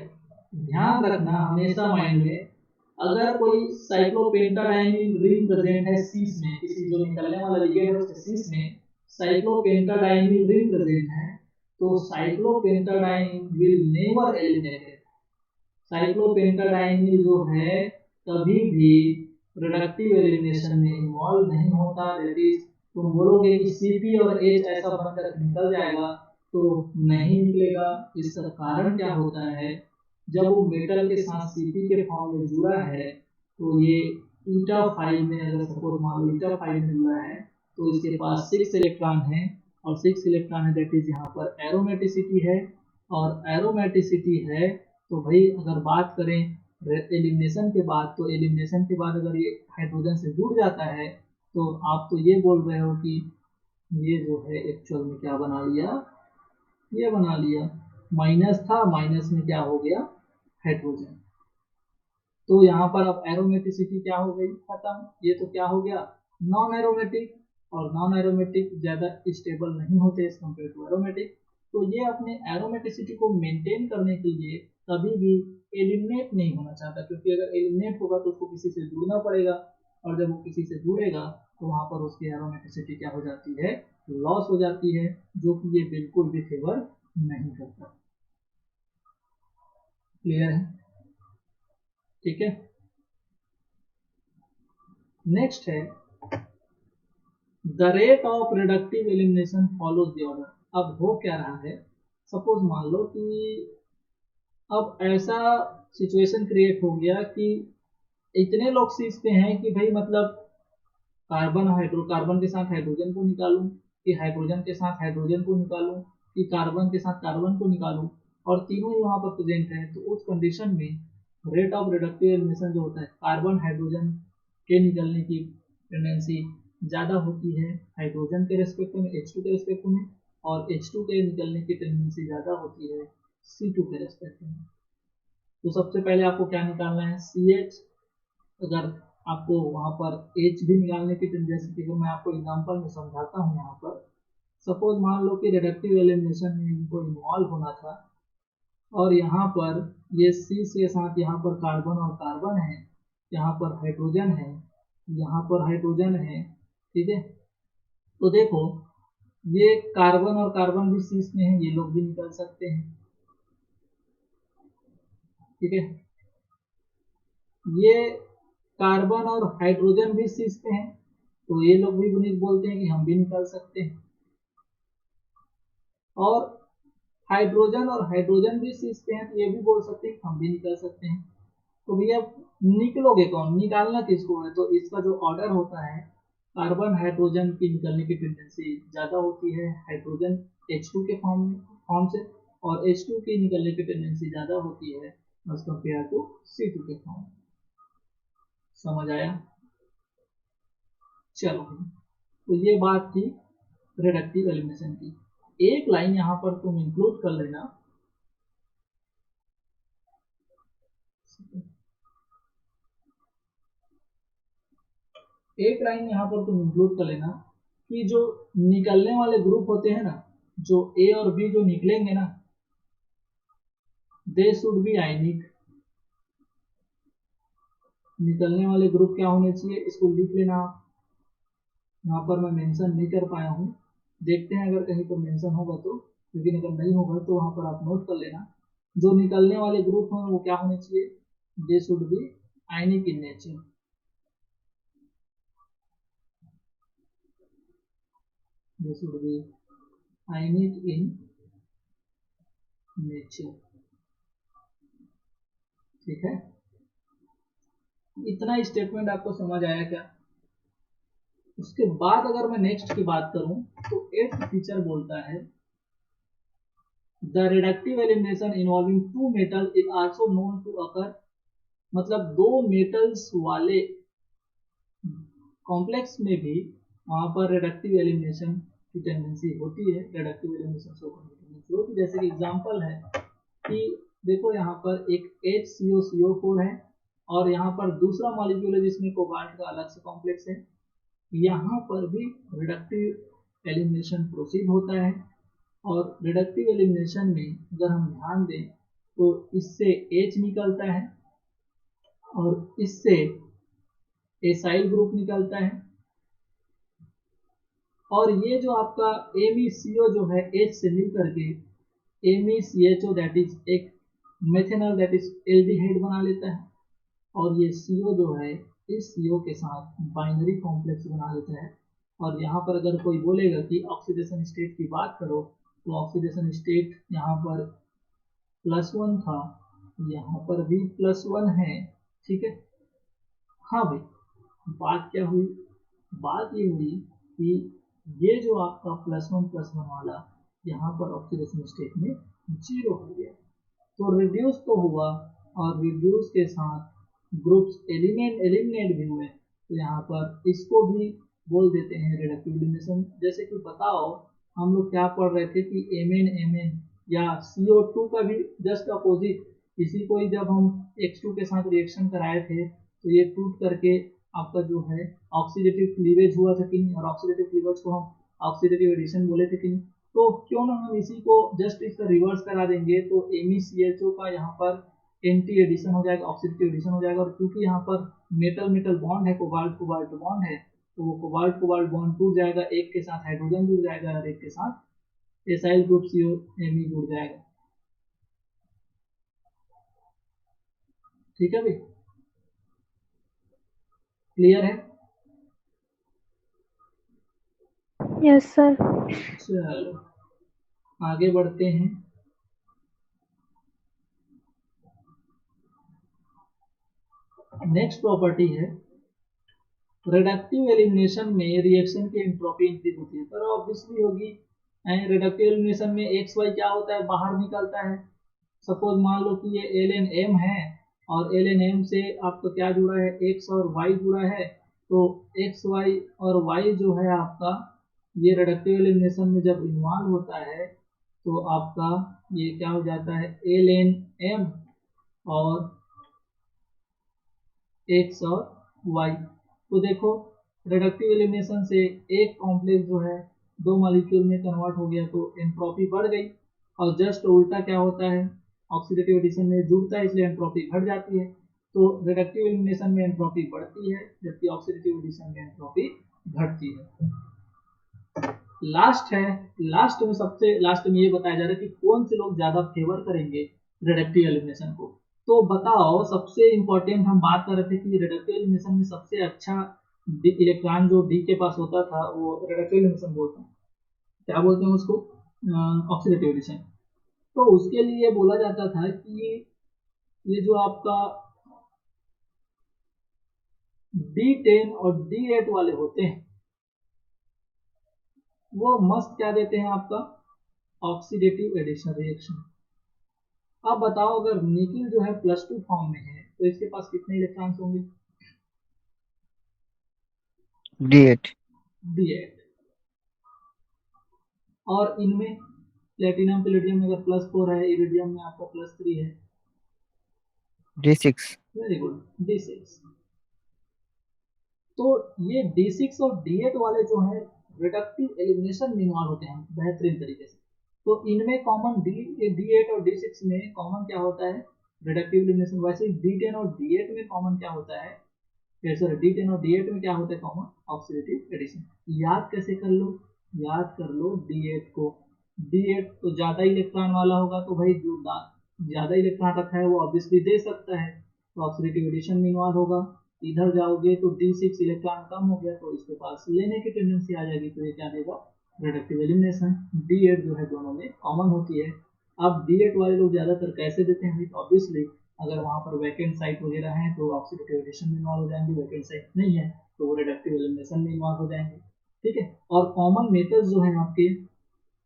ध्यान रखना हमेशा माइंड में, अगर कोई साइक्लोपेंटाडाइनिल रिंग प्रेजेंट है सीस में, किसी जो निकलने वाला लिगेंड है उसके सीस में साइक्लोपेंटाडाइनिल रिंग प्रेजेंट है, तो साइक्लोपेंटाडाइनिन विल नेवर एलिमिनेटेड। साइक्लोपेंटाडाइनिल जो है कभी भी रिडक्टिव एलिमिनेशन में इन्वॉल्व नहीं होता। दैट इज तुम बोलोगे कि सीपी और एच ऐसा बनकर निकल जाएगा, तो नहीं निकलेगा। इसका कारण क्या होता है, जब वो मेटल के साथ सीपी के फॉर्म में जुड़ा है तो ये ईटा 5 में, अगर सपोज मान लो ईटा 5 में जुड़ा है तो इसके पास 6 इलेक्ट्रॉन है, और 6 इलेक्ट्रॉन है, दैट इज यहाँ पर एरोमेटिसिटी है। और एरोमेटिसिटी है तो भाई अगर बात करें एलिमिनेशन के बाद, तो एलिमिनेशन के बाद अगर ये हाइड्रोजन से जुड़ जाता है तो आप तो ये बोल रहे हो कि ये जो है एक्चुअल में क्या बना लिया, ये बना लिया, माइनस था, माइनस में क्या हो गया, हाइड्रोजन। तो यहाँ पर अब एरोमेटिसिटी क्या हो गई, खत्म। ये तो क्या हो गया, नॉन एरोमेटिक, और नॉन एरोमेटिक ज़्यादा स्टेबल नहीं होते एज कम्पेयर टू एरोमेटिक। तो ये अपने एरोमेटिसिटी को मेंटेन करने के लिए कभी भी एलिमिनेट नहीं होना चाहता, क्योंकि अगर एलिमिनेट होगा तो उसको किसी से जुड़ना पड़ेगा, और जब वो किसी से जुड़ेगा तो वहाँ पर उसकी एरोमेटिसिटी क्या हो जाती है, लॉस हो जाती है, जो कि ये बिल्कुल भी फेवर नहीं करता। क्लियर है, ठीक है। नेक्स्ट है the rate of reductive elimination follows the order. अब हो क्या रहा है, सपोज मान लो कि अब ऐसा सिचुएशन क्रिएट हो गया कि इतने लोग सीखते हैं कि भाई मतलब कार्बन के साथ हाइड्रोजन को निकालूं, कि हाइड्रोजन के साथ हाइड्रोजन को निकालूं, कि कार्बन के साथ कार्बन को निकालूं, और तीनों ही वहां पर प्रेजेंट है। तो उस कंडीशन में रेट ऑफ रिडक्टिव एलिमिनेशन जो होता है, कार्बन हाइड्रोजन के निकलने की टेंडेंसी ज़्यादा होती है हाइड्रोजन के रेस्पेक्ट में, H2 के रेस्पेक्ट में, और H2 के निकलने की टेंडेंसी ज़्यादा होती है C2 के रेस्पेक्ट में। तो सबसे पहले आपको क्या निकालना है, CH। अगर आपको वहाँ पर H भी निकालने की टेंडेंसी थी, तो मैं आपको एग्जांपल में समझाता हूँ। यहाँ पर सपोज मान लो कि रिडक्टिव एलिमिनेशन में इनको इन्वॉल्व होना था, और यहाँ पर ये C के साथ यहाँ पर कार्बन और कार्बन है, यहाँ पर हाइड्रोजन है, यहाँ पर हाइड्रोजन है, ठीक है। तो देखो ये कार्बन और कार्बन भी C में है, ये लोग भी निकल सकते हैं, ठीक है। ये कार्बन और हाइड्रोजन भी C पे हैं, तो ये लोग भी बोलते हैं कि हम भी निकाल सकते हैं। और हाइड्रोजन और हाइड्रोजन भी C पे हैं, तो ये भी बोल सकते हैं कि हम भी निकाल सकते हैं। तो भैया निकलोगे कौन, निकालना किसको है, तो इसका जो ऑर्डर होता है, कार्बन हाइड्रोजन की निकलने की टेंडेंसी ज़्यादा होती है हाइड्रोजन H2 के फॉर्म से, और H2 की निकलने की टेंडेंसी ज़्यादा होती है एज कम्पेयर टू C2 के फॉर्म। समझ आया, चलो। तो ये बात थी रिडक्टिव एलिमिनेशन की। एक लाइन यहाँ पर तुम इंक्लूड कर लेना, एक लाइन यहाँ पर तुम इंक्लूड कर लेना कि जो निकलने वाले ग्रुप होते हैं ना, जो ए और बी जो निकलेंगे ना, दे शुड बी आयनिक। निकलने वाले ग्रुप क्या होने चाहिए, इसको लिख लेना। यहाँ पर मैं मेंशन नहीं कर पाया हूँ, देखते हैं अगर कहीं पर मेंशन होगा तो, लेकिन अगर नहीं होगा तो वहाँ पर आप नोट कर लेना। जो निकलने वाले ग्रुप हैं वो क्या होने चाहिए, they should be ionic in nature. They should be ionic in nature. ठीक है, इतना स्टेटमेंट आपको समझ आया क्या? उसके बाद अगर मैं नेक्स्ट की बात करूं तो 8th फीचर बोलता है the reductive elimination involving two metal is also known to occur. मतलब दो मेटल्स वाले कॉम्प्लेक्स में भी वहां पर रिडक्टिव एलिमिनेशन की टेंडेंसी होती है, रिडक्टिव एलिमिनेशन शो करने की टेंडेंसी होती है। जैसे कि एग्जांपल है कि देखो यहाँ पर एक HCOCO4 है और यहाँ पर दूसरा मॉलिक्यूल है जिसमें कोबाल्ट का अलग से कॉम्प्लेक्स है। यहाँ पर भी रिडक्टिव एलिमिनेशन प्रोसीड होता है और रिडक्टिव एलिमिनेशन में अगर हम ध्यान दें तो इससे H निकलता है और इससे एसाइल ग्रुप निकलता है, और ये जो आपका MECO जो है H से मिल करके MECHO दैट इज एक मेथेनॉल दैट इज एल्डिहाइड बना लेता है, और ये CO जो है इस CO के साथ बाइनरी कॉम्प्लेक्स बना लेता है। और यहाँ पर अगर कोई बोलेगा कि ऑक्सीडेशन स्टेट की बात करो तो ऑक्सीडेशन स्टेट यहाँ पर +1 था, यहाँ पर भी +1 है। ठीक है, हाँ भाई, बात क्या हुई, बात ये हुई कि ये जो आपका +1 वाला यहाँ पर ऑक्सीडेशन स्टेट में 0 हो गया, तो रिड्यूस तो हुआ, और रिड्यूस के साथ ग्रुप्स एलिमिनेट भी हुए, तो यहाँ पर इसको भी बोल देते हैं रिडक्टिव एलिमिनेशन। जैसे कि बताओ हम लोग क्या पढ़ रहे थे कि MnMn या CO2 का भी जस्ट अपोजिट, इसी को ही जब हम X2 के साथ रिएक्शन कराए थे तो ये टूट करके आपका जो है ऑक्सीडेटिव क्लीवेज हुआ था कि नहीं, और ऑक्सीडेटिव क्लीवेज को हम ऑक्सीडेटिव एडिशन बोले थे कि नहीं। तो क्यों ना हम इसी को जस्ट इसका रिवर्स करा देंगे, तो MECHO का यहाँ पर एंटी एडिशन हो जाएगा, ऑक्सीडेटिव एडिशन हो जाएगा। और क्योंकि यहाँ पर मेटल मेटल बॉन्ड है, कोबाल्ट कोबाल्ट बॉन्ड है, तो वो कोबाल्ट कोबाल्ट बॉन्ड टूट जाएगा, एक के साथ हाइड्रोजन जुड़ जाएगा और एक के साथ एसाइल ग्रुप CO जुड़ जाएगा। ठीक है भाई, क्लियर है? Yes sir. चलो आगे बढ़ते हैं। नेक्स्ट प्रॉपर्टी है रिडक्टिव एलिमिनेशन में रिएक्शन की एंट्रोपी इंक्रीज होती है। पर ऑब्वियसली होगी, रिडक्टिव एलिमिनेशन में एक्स वाई क्या होता है, बाहर निकलता है। सपोज मान लो कि ये LNM है और LNM से आपका क्या जुड़ा है, एक्स और वाई जुड़ा है, तो एक्स वाई और वाई जो है आपका ये रिडक्टिव एलिमिनेशन में जब इन्वॉल्व होता है तो आपका ये क्या हो जाता है, LNM और एक्स और वाई। तो देखो रिडक्टिव एलिमिनेशन से एक कॉम्प्लेक्स जो है दो मॉलिक्यूल में कन्वर्ट हो गया, तो एंट्रोपी बढ़ गई। और जस्ट उल्टा क्या होता है, ऑक्सीडेटिव एडिशन में जुड़ता है इसलिए एंट्रोपी घट जाती है। तो रिडक्टिव एलिमिनेशन में एंट्रोपी बढ़ती है जबकि ऑक्सीडेटिव एडिशन में एंट्रोपी घटती है। लास्ट है, लास्ट में सबसे लास्ट में ये बताया जा रहा है कि कौन से लोग ज्यादा फेवर करेंगे रिडक्टिव एलिमिनेशन को। तो बताओ, सबसे इंपॉर्टेंट हम बात कर रहे थे कि रिडक्टिव एलिमिनेशन में सबसे अच्छा इलेक्ट्रॉन जो डी के पास होता था वो रिडक्टिव एलिमिनेशन बोलते हैं, क्या बोलते हैं उसको, ऑक्सीडेटिव एडिशन। तो उसके लिए बोला जाता था कि ये जो आपका D10 और D8 वाले होते हैं वो मस्त क्या देते हैं आपका, ऑक्सीडेटिव एडिशन रिएक्शन। अब बताओ अगर निकिल जो है +2 फॉर्म में है तो इसके पास कितने इलेक्ट्रॉन्स होंगे, D8। D8। और इनमें प्लेटिनम पैलेडियम में अगर +4 है, इरिडियम में आपका +3 है। D6। Very good, D6। तो ये D6 और D8 वाले जो हैं रिडक्टिव एलिमिनेशन में इन्वॉल्व होते हैं बेहतरीन तरीके से। तो इनमें कॉमन D8 और D6 में कॉमन क्या होता है? Reductive elimination. वैसे D10 और D8 में कॉमन क्या होता है? सॉरी, D10 और D8 में क्या होता है कॉमन? Oxidative addition. याद कैसे कर लो? याद कर लो D8 को। D8 तो ज़्यादा इलेक्ट्रॉन वाला होगा, तो भाई जो ज़्यादा इलेक्ट्रॉन रखा है वो ऑब्वियसली दे सकता है, तो ऑक्सीडेटिव एडिशन में इन्वॉल्व होगा। इधर जाओगे तो D6 इलेक्ट्रॉन कम हो गया, तो इसके पास लेने की टेंडेंसी आ जाएगी, तो ये क्या देगा? Reductive elimination. D8 जो है दोनों में कॉमन होती है। अब D8 वाले लोग ज़्यादातर कैसे देते हैं? तो ऑब्वियसली अगर वहाँ पर वैकेंट साइट वगैरह है तो ऑक्सीडेटिव एडिशन में इन्वॉल्व हो जाएंगे, वैकेंट साइट नहीं है तो वो रिडक्टिव एलिमिनेशन में इन्वॉल्व हो जाएंगे। ठीक है। और कॉमन मेटल्स जो हैं आपके,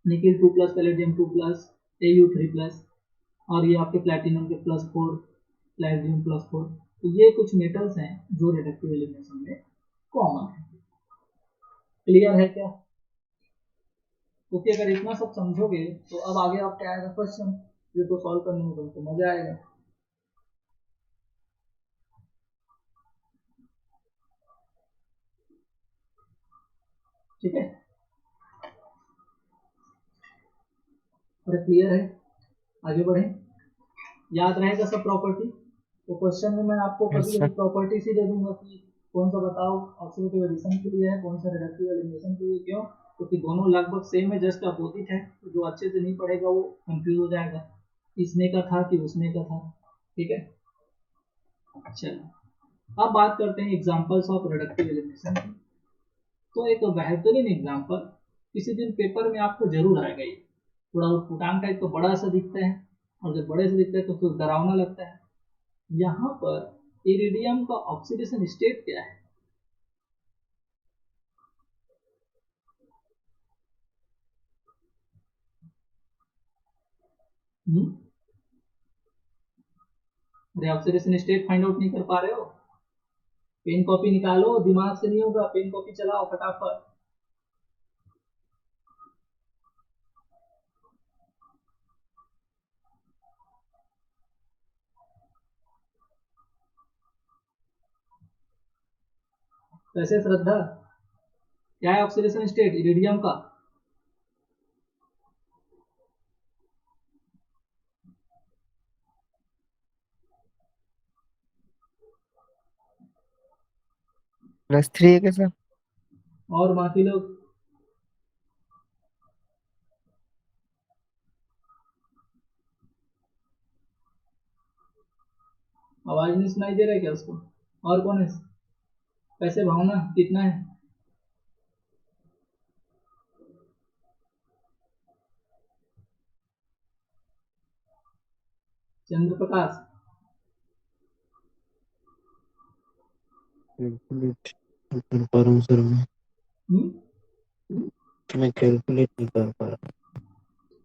निकिल 2+, पैलेडियम 2+, Au3+, और ये आपके प्लैटिनम के +4, प्लैटिनम +4। तो ये कुछ मेटल्स हैं जो रिडक्टिव एलिमिनेशन में कॉमन है। क्लियर है क्या? क्योंकि अगर इतना सब समझोगे तो अब आगे आप क्या आएगा क्वेश्चन, ये तो सॉल्व करने में तुमको मजा आएगा। ठीक है, अरे क्लियर है? आगे बढ़े। याद रहेगा सब प्रॉपर्टी? तो क्वेश्चन में मैं आपको यस कभी कभी सर। प्रॉपर्टीज ही दे दूंगा कि कौन सा बताओ ऑक्सीडेटिव एडिशन के लिए है, कौन सा रिडक्टिव एलिमिनेशन के लिए। क्यों? क्योंकि दोनों लगभग सेम है, जस्ट अपोजिट है। तो जो अच्छे से नहीं पढ़ेगा वो कंफ्यूज हो जाएगा, इसमें का था कि उसमें का था। ठीक है, चलो अब बात करते हैं एग्जांपल्स ऑफ रिडक्टिव एलिमिनेशन की। तो एक बेहतरीन एग्जांपल किसी दिन पेपर में आपको जरूर आएगा। ये थोड़ा उटपटांग टाइप तो बड़ा सा दिखता है, और जब बड़े से दिखता है तो फिर डरावना लगता है। यहाँ पर इरिडियम का ऑक्सीडेशन स्टेट क्या है? अरे ऑक्सीडेशन स्टेट फाइंड आउट नहीं कर पा रहे हो? पेन कॉपी निकालो, दिमाग से नहीं होगा, पेन कॉपी चलाओ फटाफट। कैसे श्रद्धा, क्या है ऑक्सीडेशन स्टेट इरिडियम का? +3 है क्या सर? और बाकी लोग? आवाज नहीं सुनाई दे रहा है क्या उसको? और कौन है? कैसे भावना कितना है? चंद्र प्रकाश। कैलकुलेट नहीं कर पा रहा हूँ सर मैं कैलकुलेट नहीं कर पा रहा।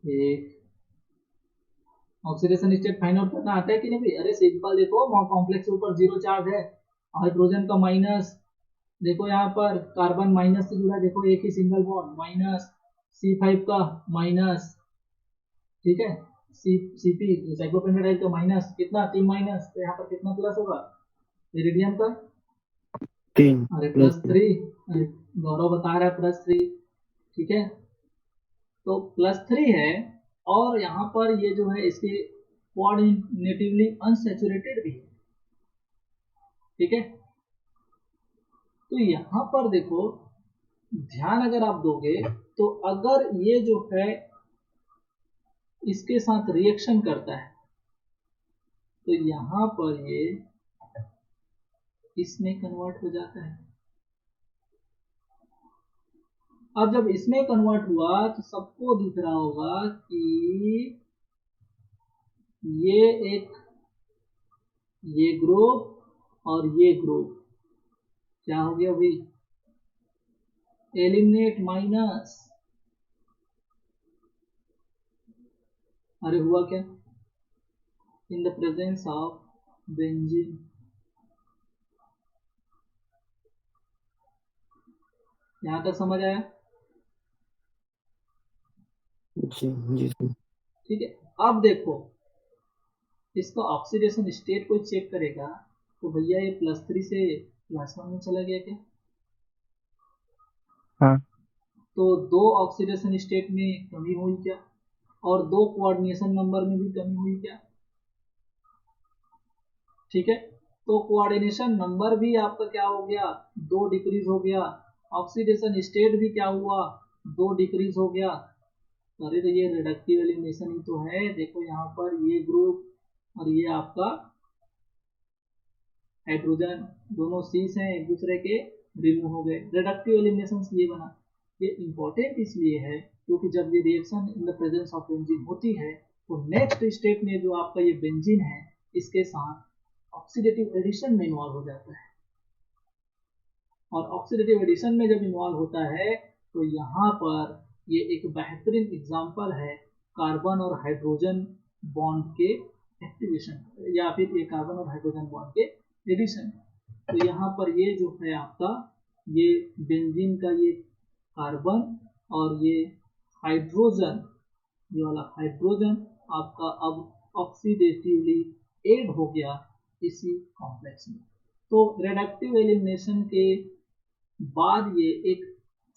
एक ऑक्सीडेशन स्टेट फाइंड आउट करना आता है कि नहीं भाई? अरे सिंपल, देखो कॉम्प्लेक्स के ऊपर 0 चार्ज है, हाइड्रोजन का माइनस, देखो यहाँ पर कार्बन माइनस से जुड़ा, देखो एक ही सिंगल बॉन्ड माइनस, C5 का माइनस, ठीक है, Cp साइक्लोपेंटाडाइल का माइनस, कितना 3 माइनस, तो यहाँ पर कितना प्लस होगा इरिडियम का? 3 अरे प्लस +3। अरे गौरव बता रहा है +3। ठीक है, तो +3 है, और यहाँ पर ये जो है इसके कोऑर्डिनेटिवली अनसैचुरेटेड भी है। ठीक है, तो यहाँ पर देखो, ध्यान अगर आप दोगे तो अगर ये जो है इसके साथ रिएक्शन करता है तो यहाँ पर ये इसमें कन्वर्ट हो जाता है। अब जब इसमें कन्वर्ट हुआ तो सबको दिख रहा होगा कि ये एक, ये ग्रुप और ये ग्रुप क्या हो गया भाई? Eliminate minus. अरे हुआ क्या? In the presence of benzene. यहां तक समझ आया? जी सर। ठीक है। अब देखो इसका ऑक्सीडेशन स्टेट कोई चेक करेगा तो भैया ये +3 से +1 में चला गया क्या? हाँ। तो 2 ऑक्सीडेशन स्टेट में कमी हुई क्या? और 2 कोऑर्डिनेशन नंबर में भी कमी हुई क्या? ठीक है। तो कोऑर्डिनेशन नंबर भी आपका क्या हो गया? 2 डिक्रीज हो गया। ऑक्सीडेशन स्टेट भी क्या हुआ? 2 डिक्रीज हो गया। अरे तो ये रिडक्टिव एलिमिनेशन ही तो है। देखो यहाँ पर ये ग्रुप और ये आपका हाइड्रोजन दोनों सीस हैं, एक दूसरे के रिमूव हो गए। रिडक्टिव एलिमिनेशन ये बना। ये इंपॉर्टेंट इसलिए है क्योंकि जब ये reaction in the presence of benzene होती है तो नेक्स्ट स्टेप में जो आपका ये बेंजीन है इसके साथ ऑक्सीडेटिव एडिशन में इन्वॉल्व हो जाता है। और ऑक्सीडेटिव एडिशन में जब इन्वॉल्व होता है तो यहाँ पर ये एक बेहतरीन एग्जाम्पल है कार्बन और हाइड्रोजन बॉन्ड के एक्टिवेशन या फिर ये कार्बन और हाइड्रोजन बॉन्ड के एडिशन। तो यहाँ पर ये जो है आपका ये बेंजीन का ये कार्बन और ये हाइड्रोजन, ये वाला हाइड्रोजन आपका अब ऑक्सीडेटिवली एड हो गया इसी कॉम्प्लेक्स में। तो रिडक्टिव एलिमिनेशन के बाद ये एक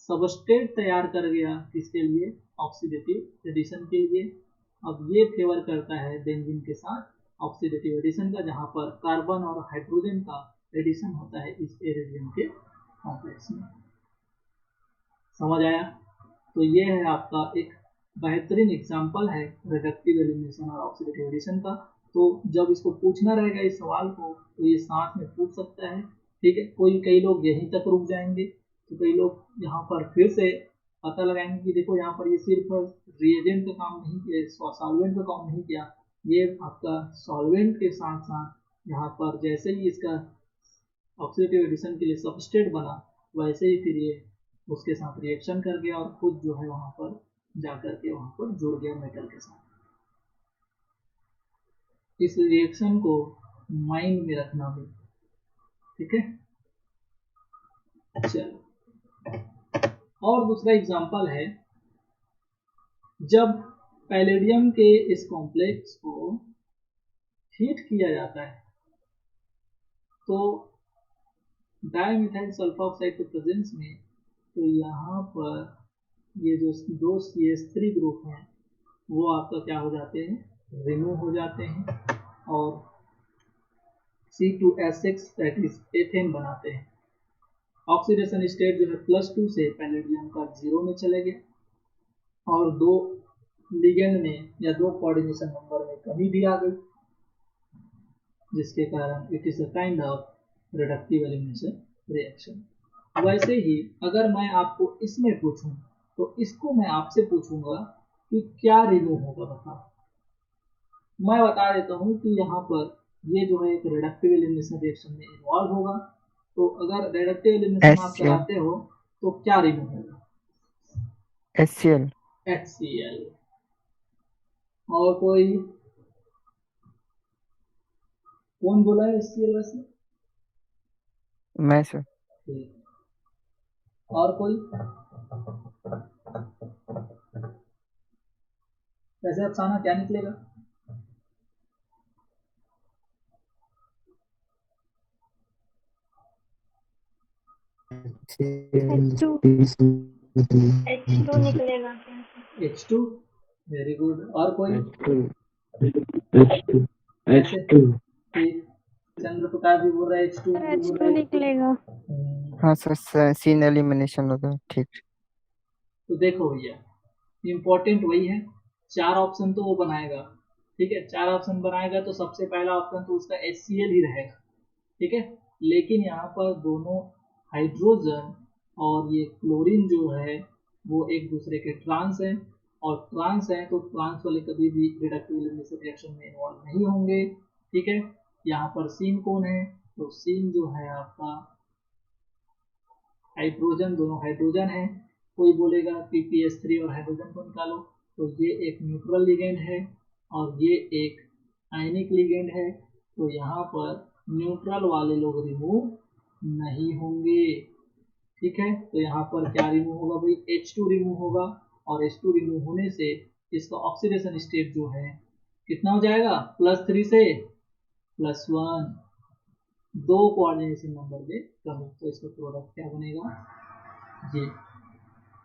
सबस्ट्रेट तैयार कर गया किसके लिए? ऑक्सीडेटिव एडिशन के लिए। अब ये फेवर करता है बेंजीन के साथ ऑक्सीडेटिव एडिशन का, जहां पर कार्बन और हाइड्रोजन का एडिशन होता है इस एरिडियम के कॉम्प्लेक्स में। समझ आया? तो ये है आपका एक बेहतरीन एग्जाम्पल है रिडक्टिव एलिमिनेशन और ऑक्सीडेटिव एडिशन का। तो जब इसको पूछना रहेगा इस सवाल को तो ये साथ में पूछ सकता है। ठीक है। कई लोग यहीं तक रुक जाएंगे तो कई लोग यहाँ पर फिर से पता लगाएंगे कि देखो यहाँ पर ये सिर्फ रिएजेंट का काम नहीं किया, सॉल्वेंट का काम नहीं किया, ये आपका सॉल्वेंट के साथ साथ यहाँ पर जैसे ही इसका ऑक्सीडेटिव एडिशन के लिए सबस्ट्रेट बना वैसे ही फिर ये उसके साथ रिएक्शन कर गया और खुद जो है वहां पर जाकर के वहां पर जुड़ गया मेटल के साथ। इस रिएक्शन को माइंड में रखना भी। ठीक है। चलो और दूसरा एग्जांपल है जब पैलेडियम के इस कॉम्प्लेक्स को हीट किया जाता है तो डाइमिथाइल सल्फोक्साइड के प्रेजेंस में तो यहाँ पर ये जो 2 CH3 ग्रुप हैं वो आपका क्या हो जाते हैं? रिमूव हो जाते हैं और C2H6 दैट इज एथेन बनाते हैं। ऑक्सीडेशन स्टेट जो है +2 से पैलेडियम का 0 में चले गए और 2 लिगेंड में या 2 कोऑर्डिनेशन नंबर में कमी भी आ गई, जिसके कारण it is a kind of reductive elimination reaction. वैसे ही अगर मैं आपको इसमें पूछूं तो इसको मैं आपसे पूछूंगा कि क्या रिमूव होगा बताओ। मैं बता देता हूं कि यहाँ पर ये जो है एक रिडक्टिव एलिमिनेशन रिएक्शन में इन्वॉल्व होगा। तो अगर रिडक्टिव एलिमिनेशन आप HCl कराते हो तो क्या रिमूव होगा? HCl HCl। और कोई कौन बोला है HCl वैसे? मैं सर। ठीक। और कोई? वैसे अफसाना क्या निकलेगा? H2 H2 निकलेगा क्या? H2। Very good. और कोई? H2 ठीक। चंद्र प्रकाश भी बोल रहा है H2। H2 निकलेगा। हाँ सर, सीन एलिमिनेशन होगा। ठीक। तो देखो भैया इम्पोर्टेंट वही है, 4 ऑप्शन तो वो बनाएगा। ठीक है। 4 ऑप्शन बनाएगा तो सबसे पहला ऑप्शन तो उसका HCl ही रहेगा। ठीक है। लेकिन यहाँ पर दोनों हाइड्रोजन और ये क्लोरीन जो है वो एक दूसरे के ट्रांस हैं और ट्रांस हैं तो ट्रांस वाले कभी भी रिडक्टिव एलिमिनेशन रिएक्शन में इन्वॉल्व नहीं होंगे। ठीक है। यहाँ पर सीन कौन है? तो सीन जो है आपका हाइड्रोजन, दोनों हाइड्रोजन है। कोई बोलेगा कि PH3 और हाइड्रोजन को निकालो तो ये एक न्यूट्रल लिगेंड है और ये एक आयनिक लिगेंड है। तो यहाँ पर न्यूट्रल वाले लोग रिमूव नहीं होंगे। ठीक है। तो यहाँ पर क्या रिमूव होगा भाई? H2 रिमूव होगा और H2 रिमूव होने से इसका ऑक्सीडेशन स्टेट जो है कितना हो जाएगा, +3 से +1, 2 कोऑर्डिनेशन नंबर में कमी, तो इसका प्रोडक्ट क्या बनेगा, ये।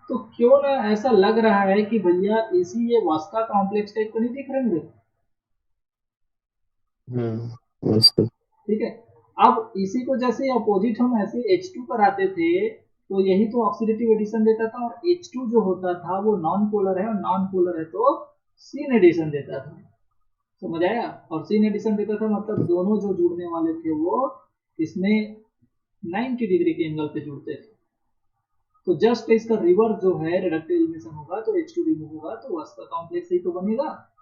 तो क्यों ना ऐसा लग रहा है कि भैया इसी ये वास्ता कॉम्प्लेक्स टाइप को नहीं दिख रहे मुझे, उसको ठीक है। अब इसी को जैसे अपोजिट हम ऐसे H2 कराते थे, तो यही तो ऑक्सीडेटिव एडिशन देता था, और H2 जो होता था वो नॉन पोलर है, और नॉन पोलर है तो सीन एडिशन देता था, समझ आया। और सीन एडिशन देता था मतलब दोनों जो जुड़ने वाले थे वो इसमें 90 डिग्री के एंगल पे जुड़ते थे। तो जस्ट इसका रिवर्स जो है रिडक्टिव एलिमिनेशन होगा, तो H2 रिमूव होगा तो वास्ता कॉम्प्लेक्स ही तो बनेगा,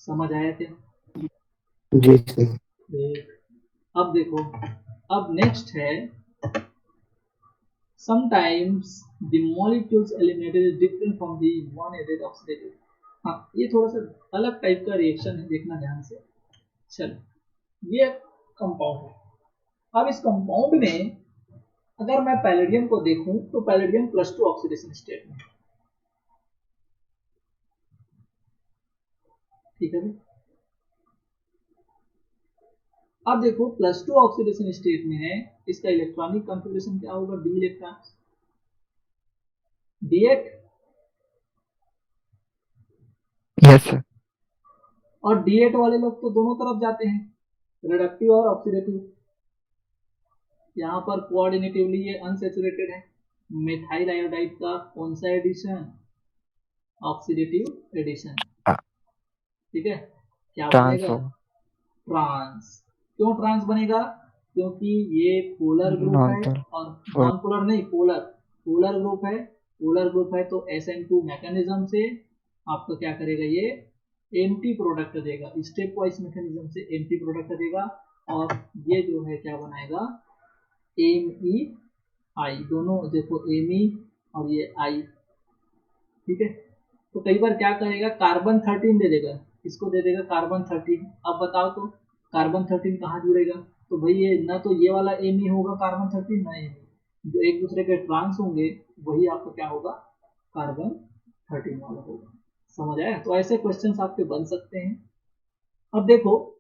समझ आया क्या। जी सर। अब देखो, अब नेक्स्ट है sometimes the molecules eliminated is different from the one added oxidative। हाँ, ये थोड़ा सा अलग टाइप का रिएक्शन है, देखना ध्यान से। चलो, ये कंपाउंड है। अब इस कंपाउंड में अगर मैं पैलेडियम को देखूं तो पैलेडियम +2 ऑक्सीडेशन स्टेट में, ठीक है। अब देखो +2 ऑक्सीडेशन स्टेट में है, इसका इलेक्ट्रॉनिक कॉन्फ़िगरेशन क्या होगा, D electron, D8, yes sir. और D8 वाले लोग तो दोनों तरफ जाते हैं, रिडक्टिव और ऑक्सीडेटिव। यहाँ पर कोऑर्डिनेटिवली ये अनसैचुरेटेड है। मेथाइल आयोडाइड का कौन सा एडिशन, ऑक्सीडेटिव एडिशन, ठीक है। क्या ट्रांस बनेगा, हो, ट्रांस। क्यों ट्रांस बनेगा, क्योंकि ये पोलर ग्रुप है, और नॉन पोलर नहीं, पोलर, पोलर ग्रुप है, पोलर ग्रुप है तो SN2 मैकेनिज्म से आपको क्या करेगा, ये एंटी प्रोडक्ट देगा, स्टेप वाइज मैकेनिज्म से एंटी प्रोडक्ट देगा, और ये जो है क्या बनाएगा, MEI, दोनों देखो Me और ये I, ठीक है। तो कई बार क्या करेगा, कार्बन 13 दे देगा, इसको दे देगा कार्बन 13। अब बताओ तो कार्बन 13 कहाँ जुड़ेगा, तो भाई ये ना तो ये वाला Me होगा कार्बन 13, ना Me, जो एक दूसरे के ट्रांस होंगे वही आपका क्या होगा, कार्बन 13 वाला होगा, समझ आया। तो ऐसे क्वेश्चंस आपके बन सकते हैं। अब देखो,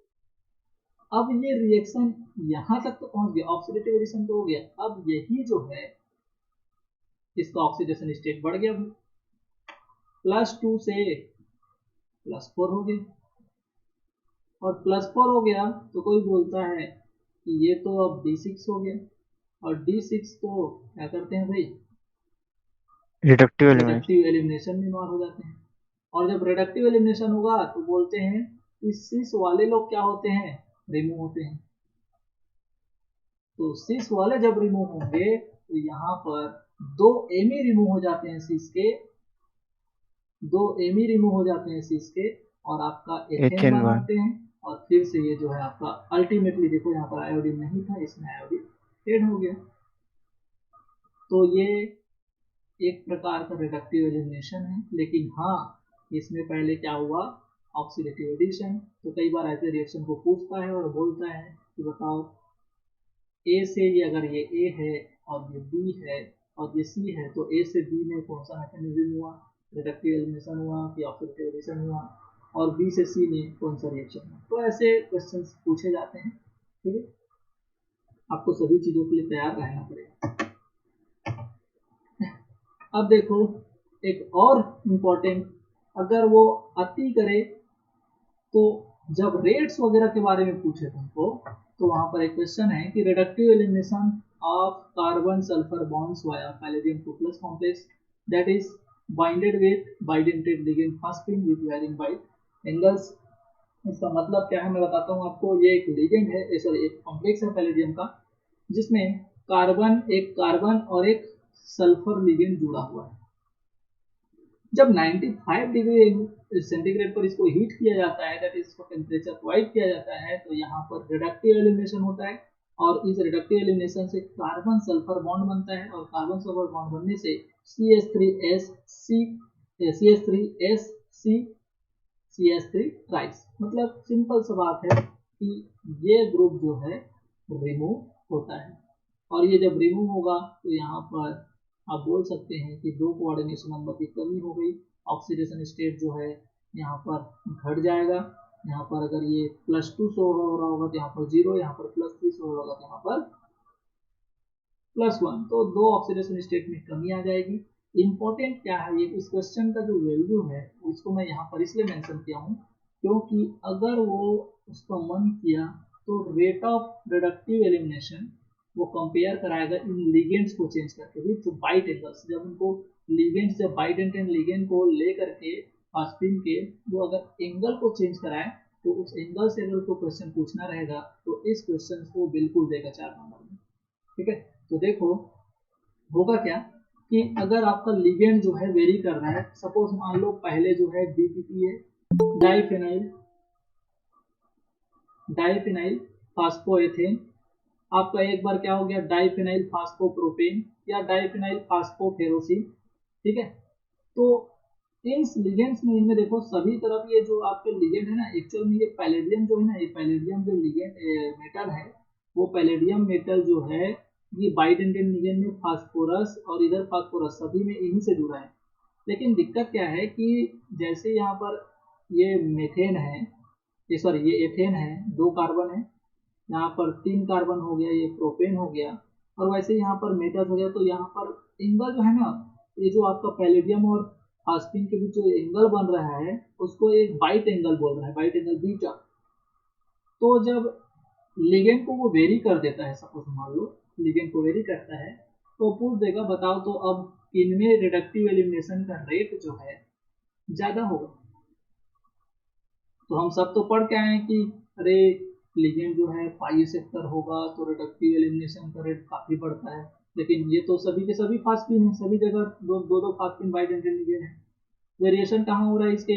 अब ये रिएक्शन यहां तक तो पहुंच गया, ऑक्सीडेटिव एडिशन तो हो गया। अब यही जो है इसका ऑक्सीडेशन स्टेट बढ़ गया, +2 से +4 हो गया, और +4 हो गया तो कोई बोलता है कि ये तो अब D6 हो गया, और D6 तो क्या करते हैं भाई, रिडक्टिव एलिमिनेशन में मार हो जाते हैं। और जब रिडक्टिव एलिमिनेशन होगा तो बोलते हैं कि सिस वाले लोग क्या होते हैं, रिमूव होते हैं। तो सिस वाले जब रिमूव होंगे तो यहाँ पर 2 एमी रिमूव हो जाते हैं सिस के, 2 एमी रिमूव हो जाते हैं सिस के, और आपका एथेन बनाते हैं, और फिर से ये जो है आपका अल्टीमेटली देखो यहाँ पर आयोडीन नहीं था, इसमें आयोडीन ऐड हो गया। तो ये एक प्रकार का रिडक्टिव एलिमिनेशन है, लेकिन हाँ इसमें पहले क्या हुआ, ऑक्सीडेटिव एडिशन। तो कई बार ऐसे रिएक्शन को पूछता है और बोलता है कि बताओ ए से ये, अगर ये ए है और ये बी है और ये सी है, तो ए से बी में कौन सा मैकेनिज्म हुआ, रिडक्टिव एलिमिनेशन हुआ कि ऑक्सीडेटिव एडिशन हुआ, और बी से सी में कौन सा रिएक्शन हुआ। तो ऐसे क्वेश्चंस पूछे जाते हैं, ठीक है। आपको सभी चीज़ों के लिए तैयार रहना पड़ेगा। अब देखो एक और इम्पोर्टेंट, अगर वो अति करे तो जब रेट्स वगैरह के बारे में पूछे तुमको, तो वहां पर एक क्वेश्चन है कि reductive elimination of carbon sulphur bonds via palladium 2+ complex that is binded with bidentate ligand fasting with varying bite angles. इसका मतलब क्या है मैं बताता हूँ आपको। ये एक लिगेंड है, सॉरी एक कॉम्प्लेक्स है पैलेडियम का, जिसमें एक कार्बन और एक सल्फर लिगेंड जुड़ा हुआ है। जब 95 डिग्री सेंटीग्रेड पर इसको हीट किया जाता है, दैट इज इसको टेम्परेचर प्रोवाइड किया जाता है, तो यहाँ पर रिडक्टिव एलिमिनेशन होता है, और इस रिडक्टिव एलिमिनेशन से कार्बन सल्फर बॉन्ड बनता है, और कार्बन सल्फर बॉन्ड बनने से CH3S ट्राइस। मतलब सिंपल सा बात है कि ये ग्रुप जो है रिमूव होता है, और ये जब रिमूव होगा तो यहाँ पर आप बोल सकते हैं कि 2 कोऑर्डिनेशन नंबर की कमी हो गई, ऑक्सीडेशन स्टेट जो है यहाँ पर घट जाएगा। यहाँ पर अगर ये +2 शो हो रहा होगा तो यहाँ पर 0, यहाँ पर +3 शो हो रहा होगा तो यहाँ पर +1, तो 2 ऑक्सीडेशन स्टेट में कमी आ जाएगी। इंपॉर्टेंट क्या है, ये इस क्वेश्चन का जो वैल्यू है उसको मैं यहाँ पर इसलिए मेंशन किया हूँ क्योंकि अगर वो उसका मन किया तो रेट ऑफ रिडक्टिव एलिमिनेशन वो कंपेयर कराएगा इन लिगेंड्स को चेंज करके विथ बाइट एंगल्स। जब उनको लिगेंड्स या बाइडेंटेन लिगेंड को ले करके फास्फिन के वो अगर एंगल को चेंज कराए तो उस एंगल से अगर उसको क्वेश्चन पूछना रहेगा तो इस क्वेश्चन को बिल्कुल देगा 4 नंबर में। ठीक है, तो देखो होगा क्या कि अगर आपका लिगेंड जो है वेरी कर रहा है, सपोज मान लो पहले जो है DPP है, डाइफिनाइल फास्फोएथेन, आपका एक बार क्या हो गया डाइफिनाइल फास्फोप्रोपेन या डाइफिनाइल फास्फोफेरोसिन। ठीक है, तो इन लिगेंड्स में इनमें देखो सभी तरफ ये जो आपके लिगेंड है ना, एक्चुअल में ये पैलेडियम जो है ना, ये पैलेडियम जो लिगेंड मेटल है वो पैलेडियम मेटल जो है ये बाइडेंटेन लिगेंड में फास्फोरस और इधर फास्फोरस सभी में इन्हीं से जुड़ा है। लेकिन दिक्कत क्या है कि जैसे यहाँ पर ये मेथेन है, ये सॉरी ये एथेन है, 2 कार्बन है, यहाँ पर 3 कार्बन हो गया, ये प्रोपेन हो गया, और वैसे यहाँ पर मेटल हो गया, तो यहाँ पर एंगल जो है ना, ये जो आपका पैलेडियम और फास्फिन के बीच जो एंगल बन रहा है उसको एक बाइट एंगल बोल रहा है, बाइट एंगल बीटा। तो जब लिगेंड को वो वेरी कर देता है, सपोज मान लो लिगेंड को वेरी करता है तो पूछ देगा बताओ तो अब इनमें रिडक्टिव एलिमिनेशन का रेट जो है ज्यादा होगा। तो हम सब तो पढ़ के आए हैं कि अरे लिगेंड जो है पाई सेक्टर होगा तो रिडक्टिव एलिमिनेशन का रेट काफी बढ़ता है, लेकिन ये तो सभी के सभी फास्फिन है, सभी जगह दो फास्फिन बाइडेंटेन लिगेंड है। वेरिएशन कहाँ हो रहा है, इसके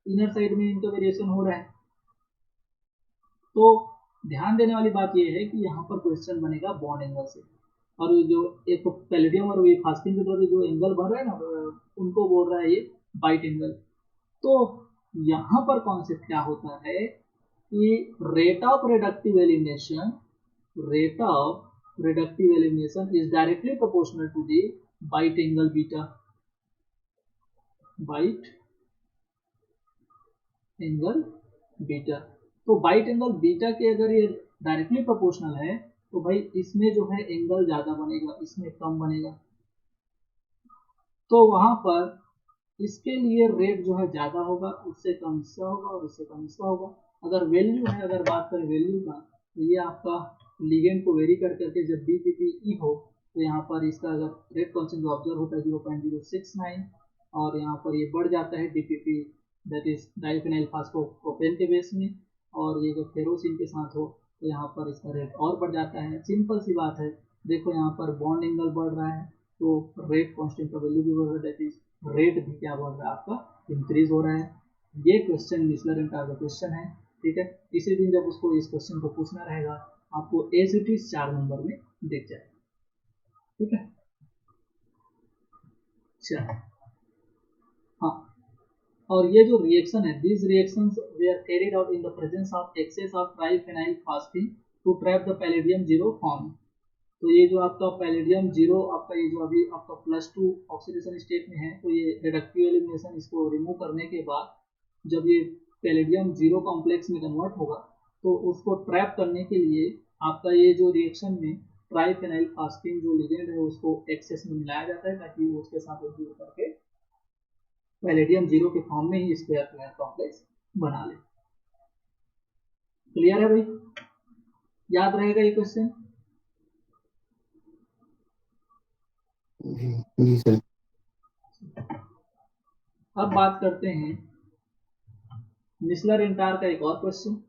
इनर साइड में इनका वेरिएशन हो रहा है। तो ध्यान देने वाली बात यह है कि यहाँ पर क्वेश्चन बनेगा बॉन्ड एंगल से, और जो एक पैलेडियम और फास्फिन के द्वारा जो एंगल बन रहा है ना उनको बोल रहा है ये बाइट एंगल। तो यहाँ पर कॉन्सेप्ट क्या होता है कि rate of reductive elimination is directly proportional to the bite angle beta, bite angle beta. तो बाइट एंगल बीटा के अगर ये डायरेक्टली प्रोपोर्शनल है तो भाई इसमें जो है एंगल ज्यादा बनेगा, इसमें कम बनेगा, तो वहां पर इसके लिए रेट जो है ज्यादा होगा, उससे कम इसका होगा और उससे कम इसका होगा। अगर वैल्यू है, अगर बात करें वैल्यू का, तो ये आपका लिगेंड को वेरी कर करके जब DPPE हो तो यहाँ पर इसका अगर रेट कॉन्स्टेंट जो ऑब्जर्व होता है 0.069 और यहाँ पर ये बढ़ जाता है DPP दैट इज डाइफिनाइल फास्फोप्रोपेन के बेस में, और ये जो फेरोसिन के साथ हो तो यहाँ पर इसका रेट और बढ़ जाता है। सिंपल सी बात है, देखो यहाँ पर बॉन्ड एंगल बढ़ रहा है तो रेट कांस्टेंट का वैल्यू भी बढ़ रहा है, दैट इज रेट भी क्या बढ़ रहा है आपका इंक्रीज हो रहा है। ये question micellar and target question है। ठीक है, इसी दिन जब उसको इस क्वेश्चन को पूछना रहेगा आपको एज इट इज 4 नंबर में दिख जाएगा। ठीक है, चलो हाँ, और ये जो रिएक्शन है, these reactions were carried out in the presence of excess of triphenyl phosphine to trap the palladium 0 form। तो ये जो आपका पैलेडियम 0 आपका ये जो अभी आपका +2 ऑक्सीडेशन स्टेट में है, तो ये रिडक्टिव एलिमिनेशन इसको रिमूव करने के बाद जब ये पैलेडियम 0 कॉम्प्लेक्स में कन्वर्ट होगा तो उसको ट्रैप करने के लिए आपका ये जो रिएक्शन में ट्राइफेनाइल फास्फिन जो लिगेंड है उसको एक्सेस में मिलाया जाता है ताकि वो उसके साथ जुड़ करके पैलेडियम 0 के फॉर्म में ही स्क्वायर कॉम्प्लेक्स बना ले। क्लियर है भाई, याद रहेगा ये क्वेश्चन? जी सर। अब बात करते हैं मिसलर एंड टार का एक और क्वेश्चन,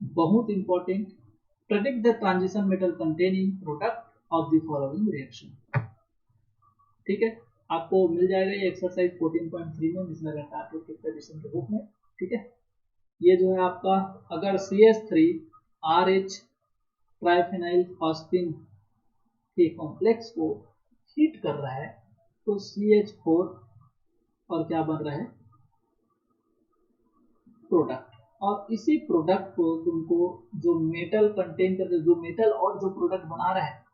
बहुत important. Predict the transition metal containing product of the following reaction. ठीक है, आपको मिल जाएगा ये एक्सरसाइज 14.3 में मिसलर एंड टार के 5th एडिशन के बुक में। ठीक है, ये जो है आपका अगर CH3RH ट्राइफेनाइल फास्फिन के कॉम्प्लेक्स को हीट कर रहा है तो CH4 और क्या बन रहा है प्रोडक्ट, और इसी प्रोडक्ट को तुमको जो मेटल कंटेन करके जो मेटल और जो प्रोडक्ट बना रहा है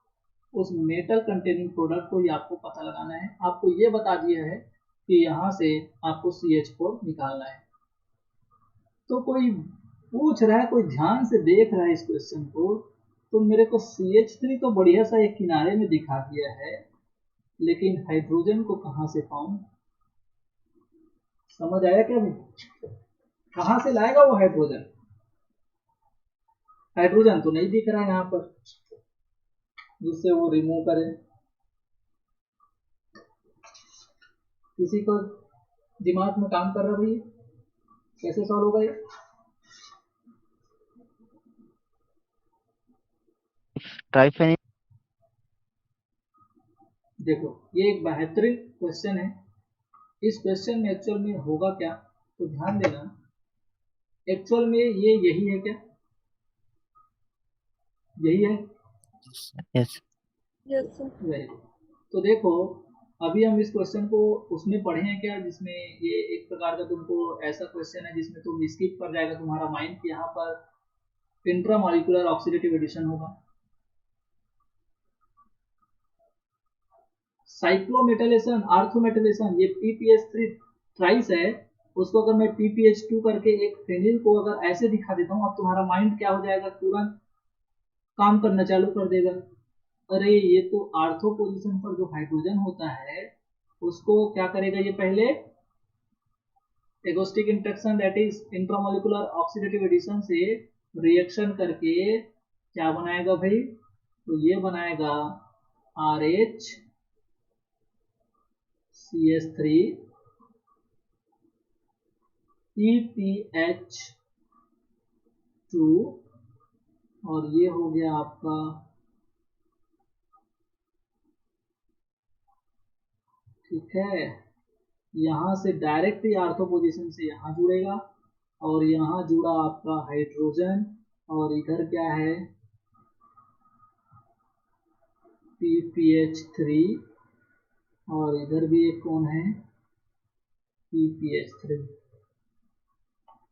उस मेटल कंटेनिंग प्रोडक्ट को ही आपको पता लगाना है। आपको ये बता दिया है कि यहाँ से आपको CH4 निकालना है। तो कोई पूछ रहा है, कोई ध्यान से देख रहा है इस क्वेश्चन को, तो मेरे को CH3 तो बढ़िया सा एक किनारे में दिखा दिया है, लेकिन हाइड्रोजन को कहाँ से पाऊं? समझ आया क्या भाई? कहाँ से लाएगा वो हाइड्रोजन? हाइड्रोजन तो नहीं दिख रहा है यहाँ पर जिससे वो रिमूव करे। किसी को दिमाग में काम कर रहा है भाई, कैसे सॉल्व होगा ये? ट्राइफेनिल। देखो ये एक बेहतरीन क्वेश्चन है। इस क्वेश्चन में एक्चुअल में होगा क्या, तो ध्यान देना। एक्चुअल में ये यही है क्या? यही है। Yes. Yes sir. Very good. तो देखो अभी हम इस क्वेश्चन को उसमें पढ़े हैं क्या, जिसमें ये एक प्रकार का तुमको ऐसा क्वेश्चन है जिसमें तुम स्किप कर जाएगा तुम्हारा माइंड कि यहाँ पर इंट्रामॉलिक्यूलर ऑक्सीडेटिव एडिशन होगा। साइक्लोमेटालेशन, आर्थोमेटालेशन, ये PPH3 ट्राइस है, उसको अगर मैं PPH2 करके एक फेनिल को अगर ऐसे दिखा देता हूँ, अब तुम्हारा माइंड क्या हो जाएगा, तुरंत काम करना चालू कर देगा। अरे ये तो आर्थो पोजीशन पर जो हाइड्रोजन होता है उसको क्या करेगा, ये पहले agostic interaction that is intramolecular oxidative addition से रिएक्शन करके क्या बनाएगा भाई, तो ये बनाएगा RH CH3 PPH2 और ये हो गया आपका ठीक है, यहाँ से डायरेक्ट ही आर्थो पोजीशन से यहाँ जुड़ेगा और यहाँ जुड़ा आपका हाइड्रोजन और इधर क्या है PPH3 और इधर भी एक कौन है PPH3।